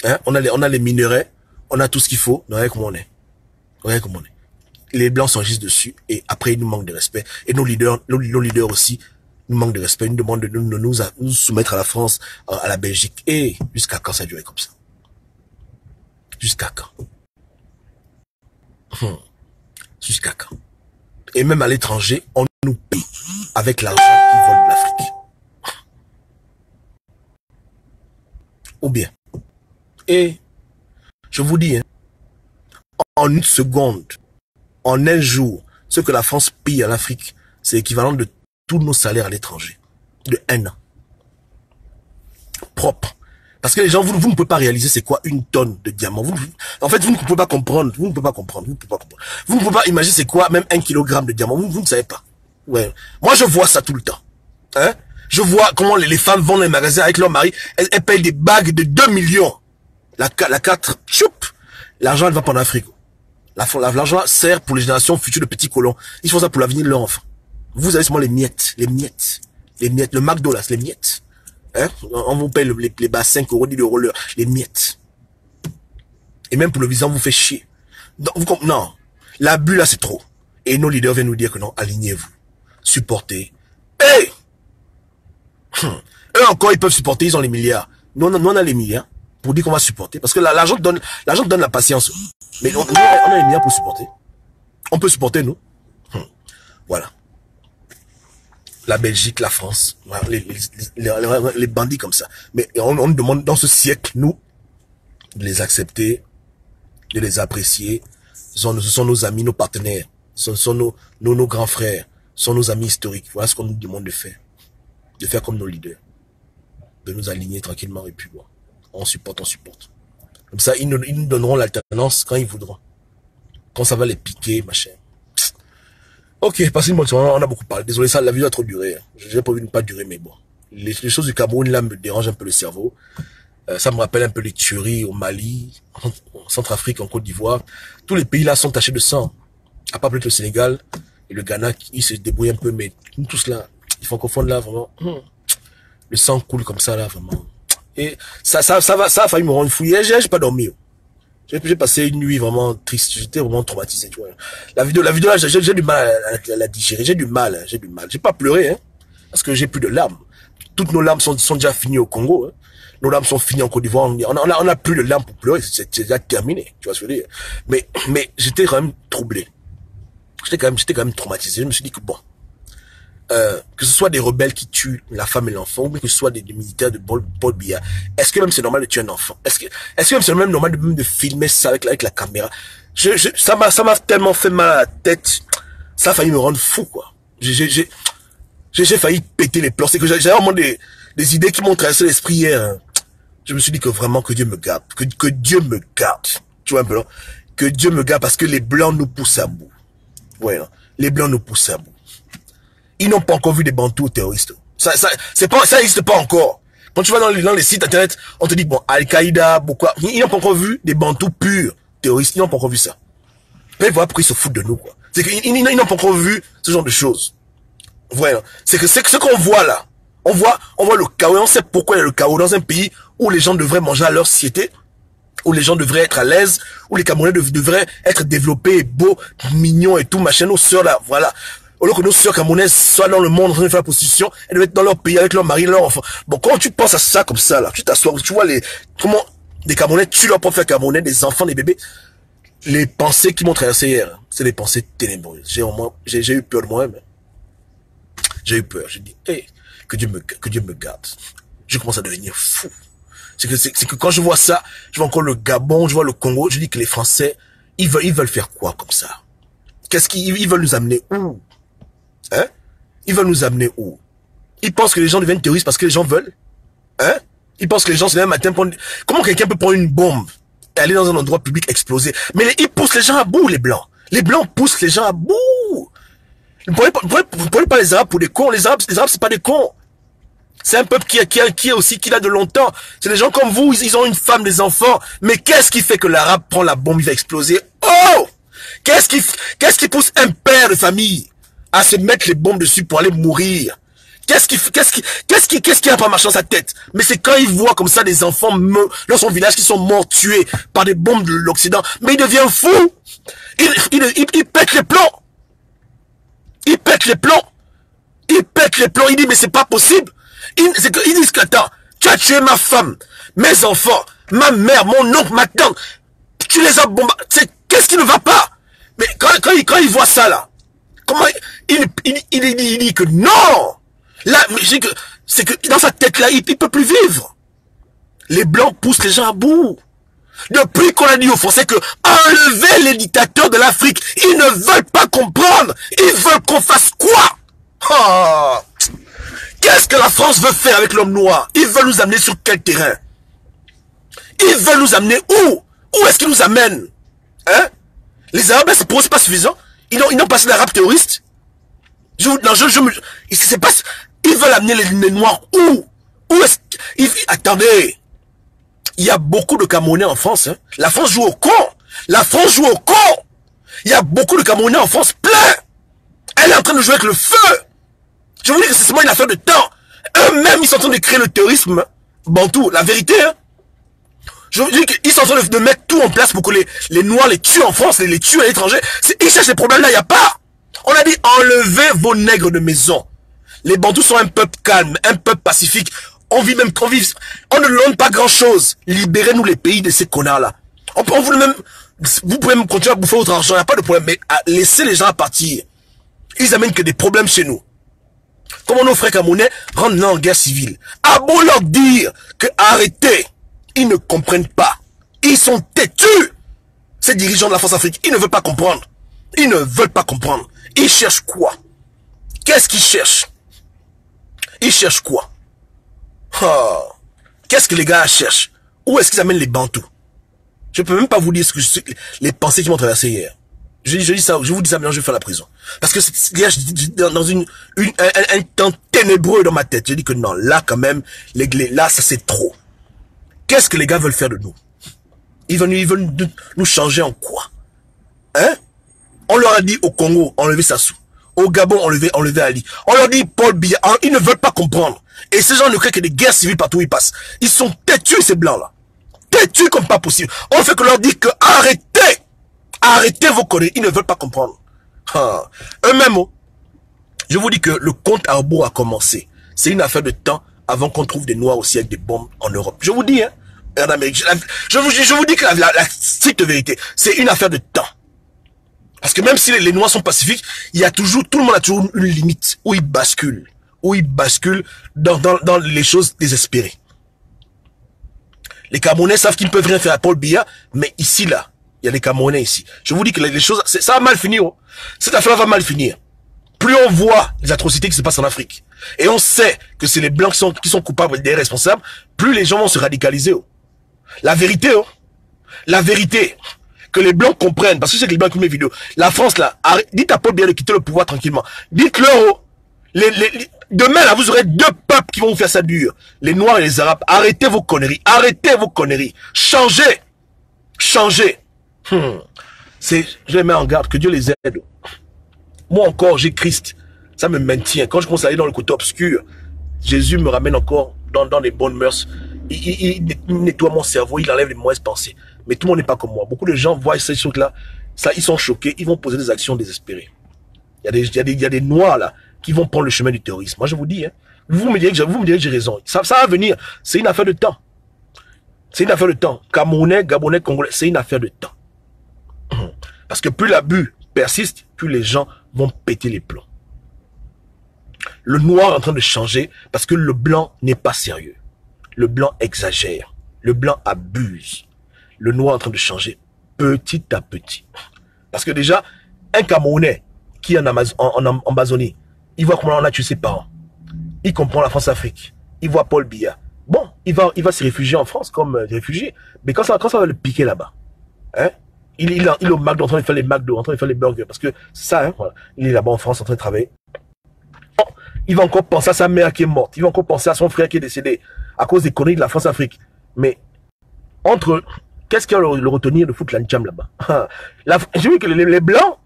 Hein? On a les minerais, on a tout ce qu'il faut. Regardez comment on est. Regardez comment on est. Les blancs s'enregistrent dessus et après ils nous manquent de respect. Et nos leaders aussi nous manquent de respect. Ils nous demandent de nous soumettre à la France, à la Belgique. Et jusqu'à quand ça durer comme ça? Jusqu'à quand? Jusqu'à quand? Et même à l'étranger, on nous paye avec l'argent qu'ils volent de l'Afrique. Ou bien. Et je vous dis, hein, en une seconde, en un jour, ce que la France paye en Afrique, c'est l'équivalent de tous nos salaires à l'étranger. De 1 an. Propre. Parce que les gens, vous ne pouvez pas réaliser c'est quoi une tonne de diamants. En fait, vous ne pouvez pas comprendre. Vous ne pouvez pas comprendre. Vous ne pouvez pas imaginer c'est quoi même 1 kilogramme de diamants. Vous ne savez pas. Ouais. Moi, je vois ça tout le temps. Hein? Je vois comment les femmes vont dans les magasins avec leur mari. Elles payent des bagues de 2 millions. La 4, choup. L'argent, elle va pas en Afrique. L'argent sert pour les générations futures de petits colons. Ils font ça pour l'avenir de leurs enfants. Vous avez seulement les miettes. Les miettes. Les miettes. Le McDo, là, c'est les miettes. Hein? On vous paye les bas 5 €, 10 € l'heure. Les miettes. Et même pour le visa, on vous fait chier. Donc, non. L'abus, là, c'est trop. Et nos leaders viennent nous dire que non, alignez-vous. Supportez. Hey! Eux encore, ils peuvent supporter, ils ont les milliards. Nous, on a les milliards pour dire qu'on va supporter. Parce que l'argent donne la patience. Mais on a les milliards pour supporter. On peut supporter, nous. Voilà. La Belgique, la France, voilà, les bandits comme ça. Mais on nous demande dans ce siècle, nous, de les accepter, de les apprécier. Ce sont nos amis, nos partenaires. Ce sont nos grands frères. Ce sont nos amis historiques. Voilà ce qu'on nous demande de faire. De faire comme nos leaders. De nous aligner tranquillement et puis bon. On supporte. Comme ça, ils nous donneront l'alternance quand ils voudront. Quand ça va les piquer, machin. Ok, passez une bonne soirée, on a beaucoup parlé. Désolé, ça, la vidéo a trop duré. J'ai pas envie de ne pas durer, mais bon. Les choses du Cameroun, là, me dérangent un peu le cerveau. Ça me rappelle un peu les tueries au Mali, en Centrafrique, en Côte d'Ivoire. Tous les pays là sont tachés de sang. À part peut-être le Sénégal et le Ghana, ils se débrouillent un peu, mais nous tous là, ils font confondre là, vraiment. Le sang coule comme ça, là, vraiment. Et ça a failli me rendre fou. J'ai pas dormi. J'ai passé une nuit vraiment triste, j'étais vraiment traumatisé, tu vois. La vidéo là, j'ai du mal à la digérer, j'ai du mal. J'ai pas pleuré, hein, parce que j'ai plus de larmes. Toutes nos larmes sont déjà finies au Congo, hein. Nos larmes sont finies en Côte d'Ivoire, on a plus de larmes pour pleurer, c'est déjà terminé, tu vois ce que je veux dire. Mais j'étais quand même troublé. J'étais quand même traumatisé, je me suis dit que bon, que ce soit des rebelles qui tuent la femme et l'enfant, ou que ce soit des militaires de Paul Biya, est-ce que même c'est normal de tuer un enfant? Est-ce que même c'est même normal de filmer ça avec la caméra? Ça m'a tellement fait mal à la tête, ça a failli me rendre fou, quoi. J'ai failli péter les plombs. C'est que j'avais vraiment des idées qui m'ont traversé l'esprit hier, hein. Je me suis dit que vraiment que Dieu me garde, que Dieu me garde, tu vois un peu, non? Que Dieu me garde parce que les blancs nous poussent à bout. Ouais, non? Les blancs nous poussent à bout. Ils n'ont pas encore vu des bantous terroristes. Ça existe pas encore. Quand tu vas dans les sites internet, on te dit, bon, Al-Qaïda, Boko Haram, ils n'ont pas encore vu des bantous purs terroristes. Ils n'ont pas encore vu ça. Mais voilà pourquoi ils se foutent de nous, quoi. C'est qu'ils n'ont pas encore vu ce genre de choses. Voilà. C'est que ce qu'on voit là, on voit le chaos, et on sait pourquoi il y a le chaos dans un pays où les gens devraient manger à leur société, où les gens devraient être à l'aise, où les Camerounais devraient être développés, beaux, mignons et tout, machin, nos sœurs là, voilà. Au lieu que nos sœurs camerounaises soient dans le monde en train de faire la prostitution, elles doivent être dans leur pays avec leur mari et leurs enfants. Bon, quand tu penses à ça comme ça, là, tu t'assois, tu vois comment des Camerounais tuent leurs propres Camerounais, des enfants, des bébés. Les pensées qui m'ont traversé hier, c'est des pensées ténébreuses. J'ai eu peur de moi-même. J'ai eu peur. J'ai dit, hey, que Dieu me garde. Je commence à devenir fou. C'est que quand je vois ça, je vois encore le Gabon, je vois le Congo, je dis que les Français, ils veulent faire quoi comme ça? Qu'est-ce qu'ils veulent nous amener où? Hein? Ils veulent nous amener où? Ils pensent que les gens deviennent terroristes parce que les gens veulent. Hein? Ils pensent que les gens se lèvent un matin pour... Comment quelqu'un peut prendre une bombe et aller dans un endroit public exploser? Mais ils poussent les gens à bout, les Blancs. Les Blancs poussent les gens à bout. Vous prenez pas les Arabes pour des cons. Les Arabes c'est pas des cons. C'est un peuple qui a de longtemps. C'est des gens comme vous, ils ont une femme, des enfants. Mais qu'est-ce qui fait que l'Arabe prend la bombe, il va exploser? Oh! Qu'est-ce qui pousse un père de famille à se mettre les bombes dessus pour aller mourir? Qu'est-ce qui a pas marché dans sa tête? Mais c'est quand il voit comme ça des enfants dans son village qui sont morts, tués par des bombes de l'Occident. Mais il devient fou. Il pète les plombs. Il pète les plombs. Il pète les plombs. Il dit mais c'est pas possible. Ils disent que attends, tu as tué ma femme, mes enfants, ma mère, mon oncle, ma tante. Tu les as bombardés. Qu'est-ce qui ne va pas? Mais quand il voit ça là, comment il dit que non. Là, c'est que dans sa tête là, il peut plus vivre. Les Blancs poussent les gens à bout. Depuis qu'on a dit aux Français que enlever les dictateurs de l'Afrique, ils ne veulent pas comprendre. Ils veulent qu'on fasse quoi? Oh. Qu'est-ce que la France veut faire avec l'homme noir? Ils veulent nous amener sur quel terrain? Ils veulent nous amener où? Où est-ce qu'ils nous amènent? Hein? Les Arabes, c'est pour eux, c'est pas suffisant. Ils n'ont pas assez d'Arabes terroristes. C'est pas... Ils veulent amener les Noirs où? Où est-ce... Attendez. Il y a beaucoup de Camerounais en France. Hein. La France joue au con. La France joue au con. Il y a beaucoup de Camerounais en France plein. Elle est en train de jouer avec le feu. Je vous dis que c'est seulement une affaire de temps. Eux-mêmes, ils sont en train de créer le terrorisme bantou. La vérité, hein. Je vous dis qu'ils sont en train de mettre tout en place pour que les Noirs les tuent en France, les tuent à l'étranger. Ils cherchent ces problèmes-là, il n'y a pas. On a dit, enlevez vos nègres de maison. Les Bantous sont un peuple calme, un peuple pacifique. On ne leur donne pas grand-chose. Libérez-nous les pays de ces connards-là. Vous pouvez même continuer à bouffer votre argent, il n'y a pas de problème. Mais laissez les gens partir. Ils amènent que des problèmes chez nous. Comment nos frères camerounais rentrent là en guerre civile. À beau leur dire que arrêtez, ils ne comprennent pas. Ils sont têtus. Ces dirigeants de la France-Afrique, ils ne veulent pas comprendre. Ils ne veulent pas comprendre. Ils cherchent quoi? Qu'est-ce qu'ils cherchent? Ils cherchent quoi? Oh. Qu'est-ce que les gars cherchent? Où est-ce qu'ils amènent les Bantous? Je peux même pas vous dire les pensées qui m'ont traversé hier. Je dis ça, je vous dis ça, maintenant je vais faire la prison. Parce que dans un temps ténébreux dans ma tête, j'ai dit que non, là quand même, là ça c'est trop. Qu'est-ce que les gars veulent faire de nous? Ils veulent nous changer en quoi? Hein? On leur a dit au Congo, enlever Sassou. Au Gabon, enlever Ali. On leur dit Paul Biya. Ils ne veulent pas comprendre. Et ces gens ne créent que des guerres civiles partout où ils passent. Ils sont têtus, ces blancs-là. Têtus comme pas possible. On fait que leur dire que arrêtez. Arrêtez vos conneries. Ils ne veulent pas comprendre. Eux-mêmes, je vous dis que le compte à rebours a commencé. C'est une affaire de temps avant qu'on trouve des Noirs aussi avec des bombes en Europe. Je vous dis, hein, en Amérique. Je vous dis que la stricte vérité, c'est une affaire de temps. Parce que même si les Noirs sont pacifiques, il y a toujours, tout le monde a toujours une limite où ils basculent. Où ils basculent dans les choses désespérées. Les Camerounais savent qu'ils ne peuvent rien faire à Paul Biya, mais ici, là, il y a des Camerounais ici. Je vous dis que les choses, ça va mal finir. Oh. Cette affaire va mal finir. Plus on voit les atrocités qui se passent en Afrique, et on sait que c'est les Blancs qui sont coupables et des responsables, plus les gens vont se radicaliser. Oh. La vérité, que les Blancs comprennent, parce que c'est que les Blancs qui mes vidéos. La France, là, dites à Paul Biya de quitter le pouvoir tranquillement. Dites-leur, oh, demain, là, vous aurez deux peuples qui vont vous faire ça dur. Les Noirs et les Arabes. Arrêtez vos conneries. Arrêtez vos conneries. Changez. Changez. Je les mets en garde. Que Dieu les aide. Moi encore, j'ai Christ. Ça me maintient. Quand je commence à aller dans le côté obscur, Jésus me ramène encore dans les bonnes mœurs. Il nettoie mon cerveau. Il enlève les mauvaises pensées. Mais tout le monde n'est pas comme moi. Beaucoup de gens voient ces choses-là. Ça, ils sont choqués. Ils vont poser des actions désespérées. Il y a des Noirs, là, qui vont prendre le chemin du terrorisme. Moi, je vous dis, hein, vous me direz que j'ai raison. Ça va venir. C'est une affaire de temps. C'est une affaire de temps. Camerounais, Gabonais, Congolais, c'est une affaire de temps. Parce que plus l'abus persiste, plus les gens vont péter les plombs. Le noir est en train de changer parce que le blanc n'est pas sérieux. Le blanc exagère. Le blanc abuse. Le noir est en train de changer petit à petit. Parce que déjà, un Camerounais qui est en Amazonie, il voit comment on a tué ses parents. Il comprend la France-Afrique. Il voit Paul Biya. Bon, il va se réfugier en France comme réfugié. Mais quand ça va le piquer là-bas, hein, il est au McDo en train de faire les McDo, en train de faire les burgers. Parce que ça, hein, voilà, il est là-bas en France en train de travailler. Bon, il va encore penser à sa mère qui est morte. Il va encore penser à son frère qui est décédé à cause des conneries de la France-Afrique. Mais entre... Qu'est-ce qui va le retenir de foutre l'antiam là-bas? J'ai vu que les Blancs,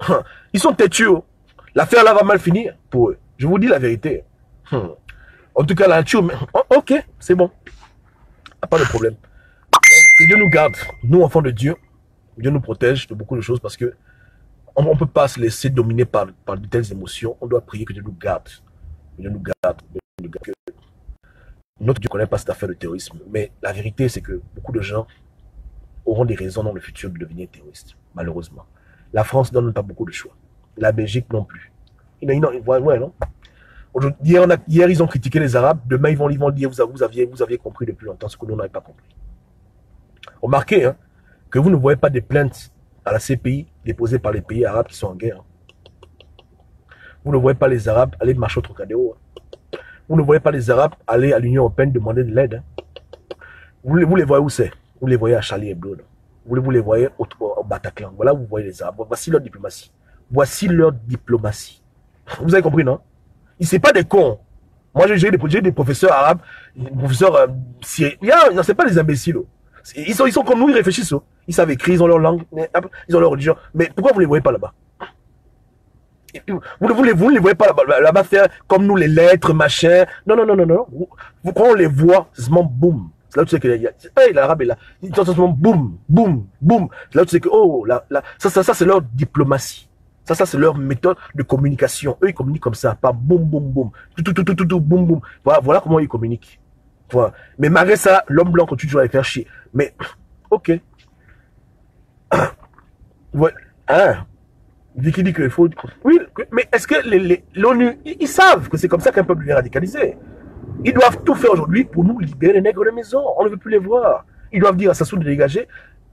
ils sont têtus. L'affaire là va mal finir pour eux. Je vous dis la vérité. En tout cas, l'antiam, ok, c'est bon. Pas de problème. Que Dieu nous garde. Nous, enfants de Dieu, Dieu nous protège de beaucoup de choses parce que on ne peut pas se laisser dominer par de telles émotions. On doit prier que Dieu nous garde. Que Dieu nous garde. Notre Dieu ne connaît pas cette affaire de terrorisme. Mais la vérité, c'est que beaucoup de gens auront des raisons dans le futur de devenir terroristes, malheureusement. La France ne donne pas beaucoup de choix. La Belgique non plus. Ouais, non. Hier, ils ont critiqué les Arabes. Demain, ils vont dire vous aviez compris depuis longtemps ce que nous n'avons pas compris. Remarquez hein, que vous ne voyez pas des plaintes à la CPI déposées par les pays arabes qui sont en guerre. Vous ne voyez pas les Arabes aller marcher au Trocadéro. Vous ne voyez pas les Arabes aller à l'Union européenne demander de l'aide. Vous les voyez où c'est? Vous les voyez à Charlie Hebdo. Vous les voyez au Bataclan. Voilà, vous voyez les Arabes. Voici leur diplomatie. Voici leur diplomatie. Vous avez compris, non? Ce n'est pas des cons. Moi, j'ai des professeurs arabes, des professeurs syriens. Non, ce n'est pas des imbéciles. Ils sont comme nous, ils réfléchissent. Ils savent écrire, ils ont leur langue, ils ont leur religion. Mais pourquoi vous ne les voyez pas là-bas? Vous ne les voyez pas là-bas faire comme nous, les lettres, machin. Non. Quand on les voit, c'est seulement boum. C'est là où tu sais que hey, l'arabe est là. C'est seulement boum, boum, boum. C'est là où tu sais que, oh, ça c'est leur diplomatie. Ça c'est leur méthode de communication. Eux, ils communiquent comme ça, pas boum, boum, boum. Tout, boum, boum. Voilà comment ils communiquent. Voilà. Mais malgré ça, l'homme blanc continue toujours à les faire chier. Mais, ok. Ouais. Hein. Qui dit qu'il faut... Oui, mais est-ce que l'ONU, ils savent que c'est comme ça qu'un peuple devient radicalisé? Ils doivent tout faire aujourd'hui pour nous libérer les nègres de maison. On ne veut plus les voir. Ils doivent dire à Sassou de dégager,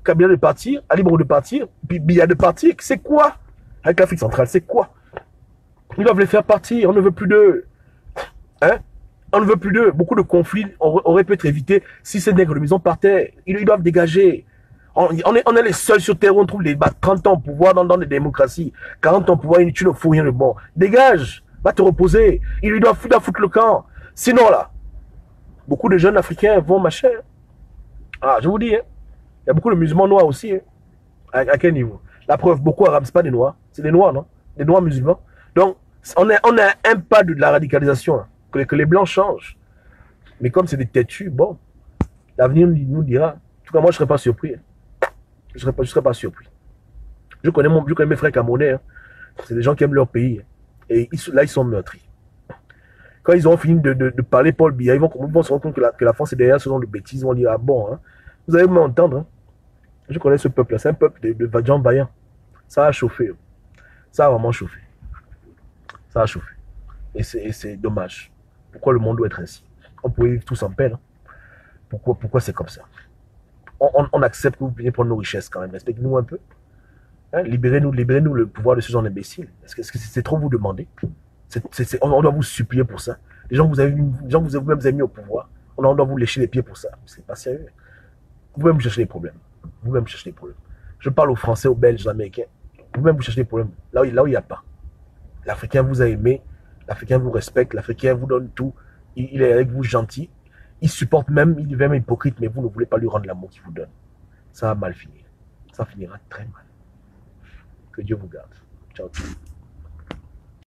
Kabila de partir, Ali Bongo de partir, puis Biya de partir. C'est quoi? Avec l'Afrique centrale, c'est quoi? Ils doivent les faire partir. On ne veut plus d'eux. Hein? On ne veut plus d'eux. Beaucoup de conflits auraient pu être évités si ces nègres de maison partaient. Ils doivent dégager. On est les seuls sur Terre où on trouve les 30 ans au pouvoir dans les démocraties. 40 ans au pouvoir, tu ne fous rien de bon. Dégage. Va te reposer. Ils doivent foutre le camp. Sinon, là, beaucoup de jeunes Africains vont machin. Ah, je vous dis, hein, il y a beaucoup de musulmans noirs aussi. Hein. À quel niveau? La preuve, beaucoup arabes, ce pas des noirs. C'est des noirs, non? Des noirs musulmans. Donc, on a un pas de la radicalisation. Hein, que les blancs changent. Mais comme c'est des têtus, bon, l'avenir nous dira. En tout cas, moi, je ne serais pas surpris. Hein. Je ne serais pas surpris. Je connais mes frères camerounais. Hein. C'est des gens qui aiment leur pays. Hein. Et là, ils sont meurtris. Quand ils auront fini de parler Paul Biya, ils vont se rendre compte que la France est derrière ce genre de bêtises. Ils vont dire, ah bon, hein, vous allez m'entendre. Hein. Je connais ce peuple-là. C'est un peuple de gens vaillants. Ça a chauffé. Ça a vraiment chauffé. Ça a chauffé. Et c'est dommage. Pourquoi le monde doit être ainsi? On pourrait vivre tous en paix. Hein. Pourquoi c'est comme ça? On accepte que vous puissiez prendre nos richesses quand même. Respectez-nous un peu. Hein? Libérez-nous le pouvoir de ce genre d'imbéciles. Est-ce que c'est trop vous demander? On doit vous supplier pour ça. Les gens que vous avez mis au pouvoir, on doit vous lécher les pieds pour ça. C'est pas sérieux. Vous-même, vous cherchez des problèmes. Vous-même, vous cherchez des problèmes. Je parle aux Français, aux Belges, aux Américains. Vous-même, vous cherchez des problèmes. Là où il n'y a pas. L'Africain vous a aimé. L'Africain vous respecte. L'Africain vous donne tout. Il est avec vous gentil. Il supporte même, il est même hypocrite, mais vous ne voulez pas lui rendre l'amour qu'il vous donne. Ça va mal finir. Ça finira très mal. Que Dieu vous garde. Ciao.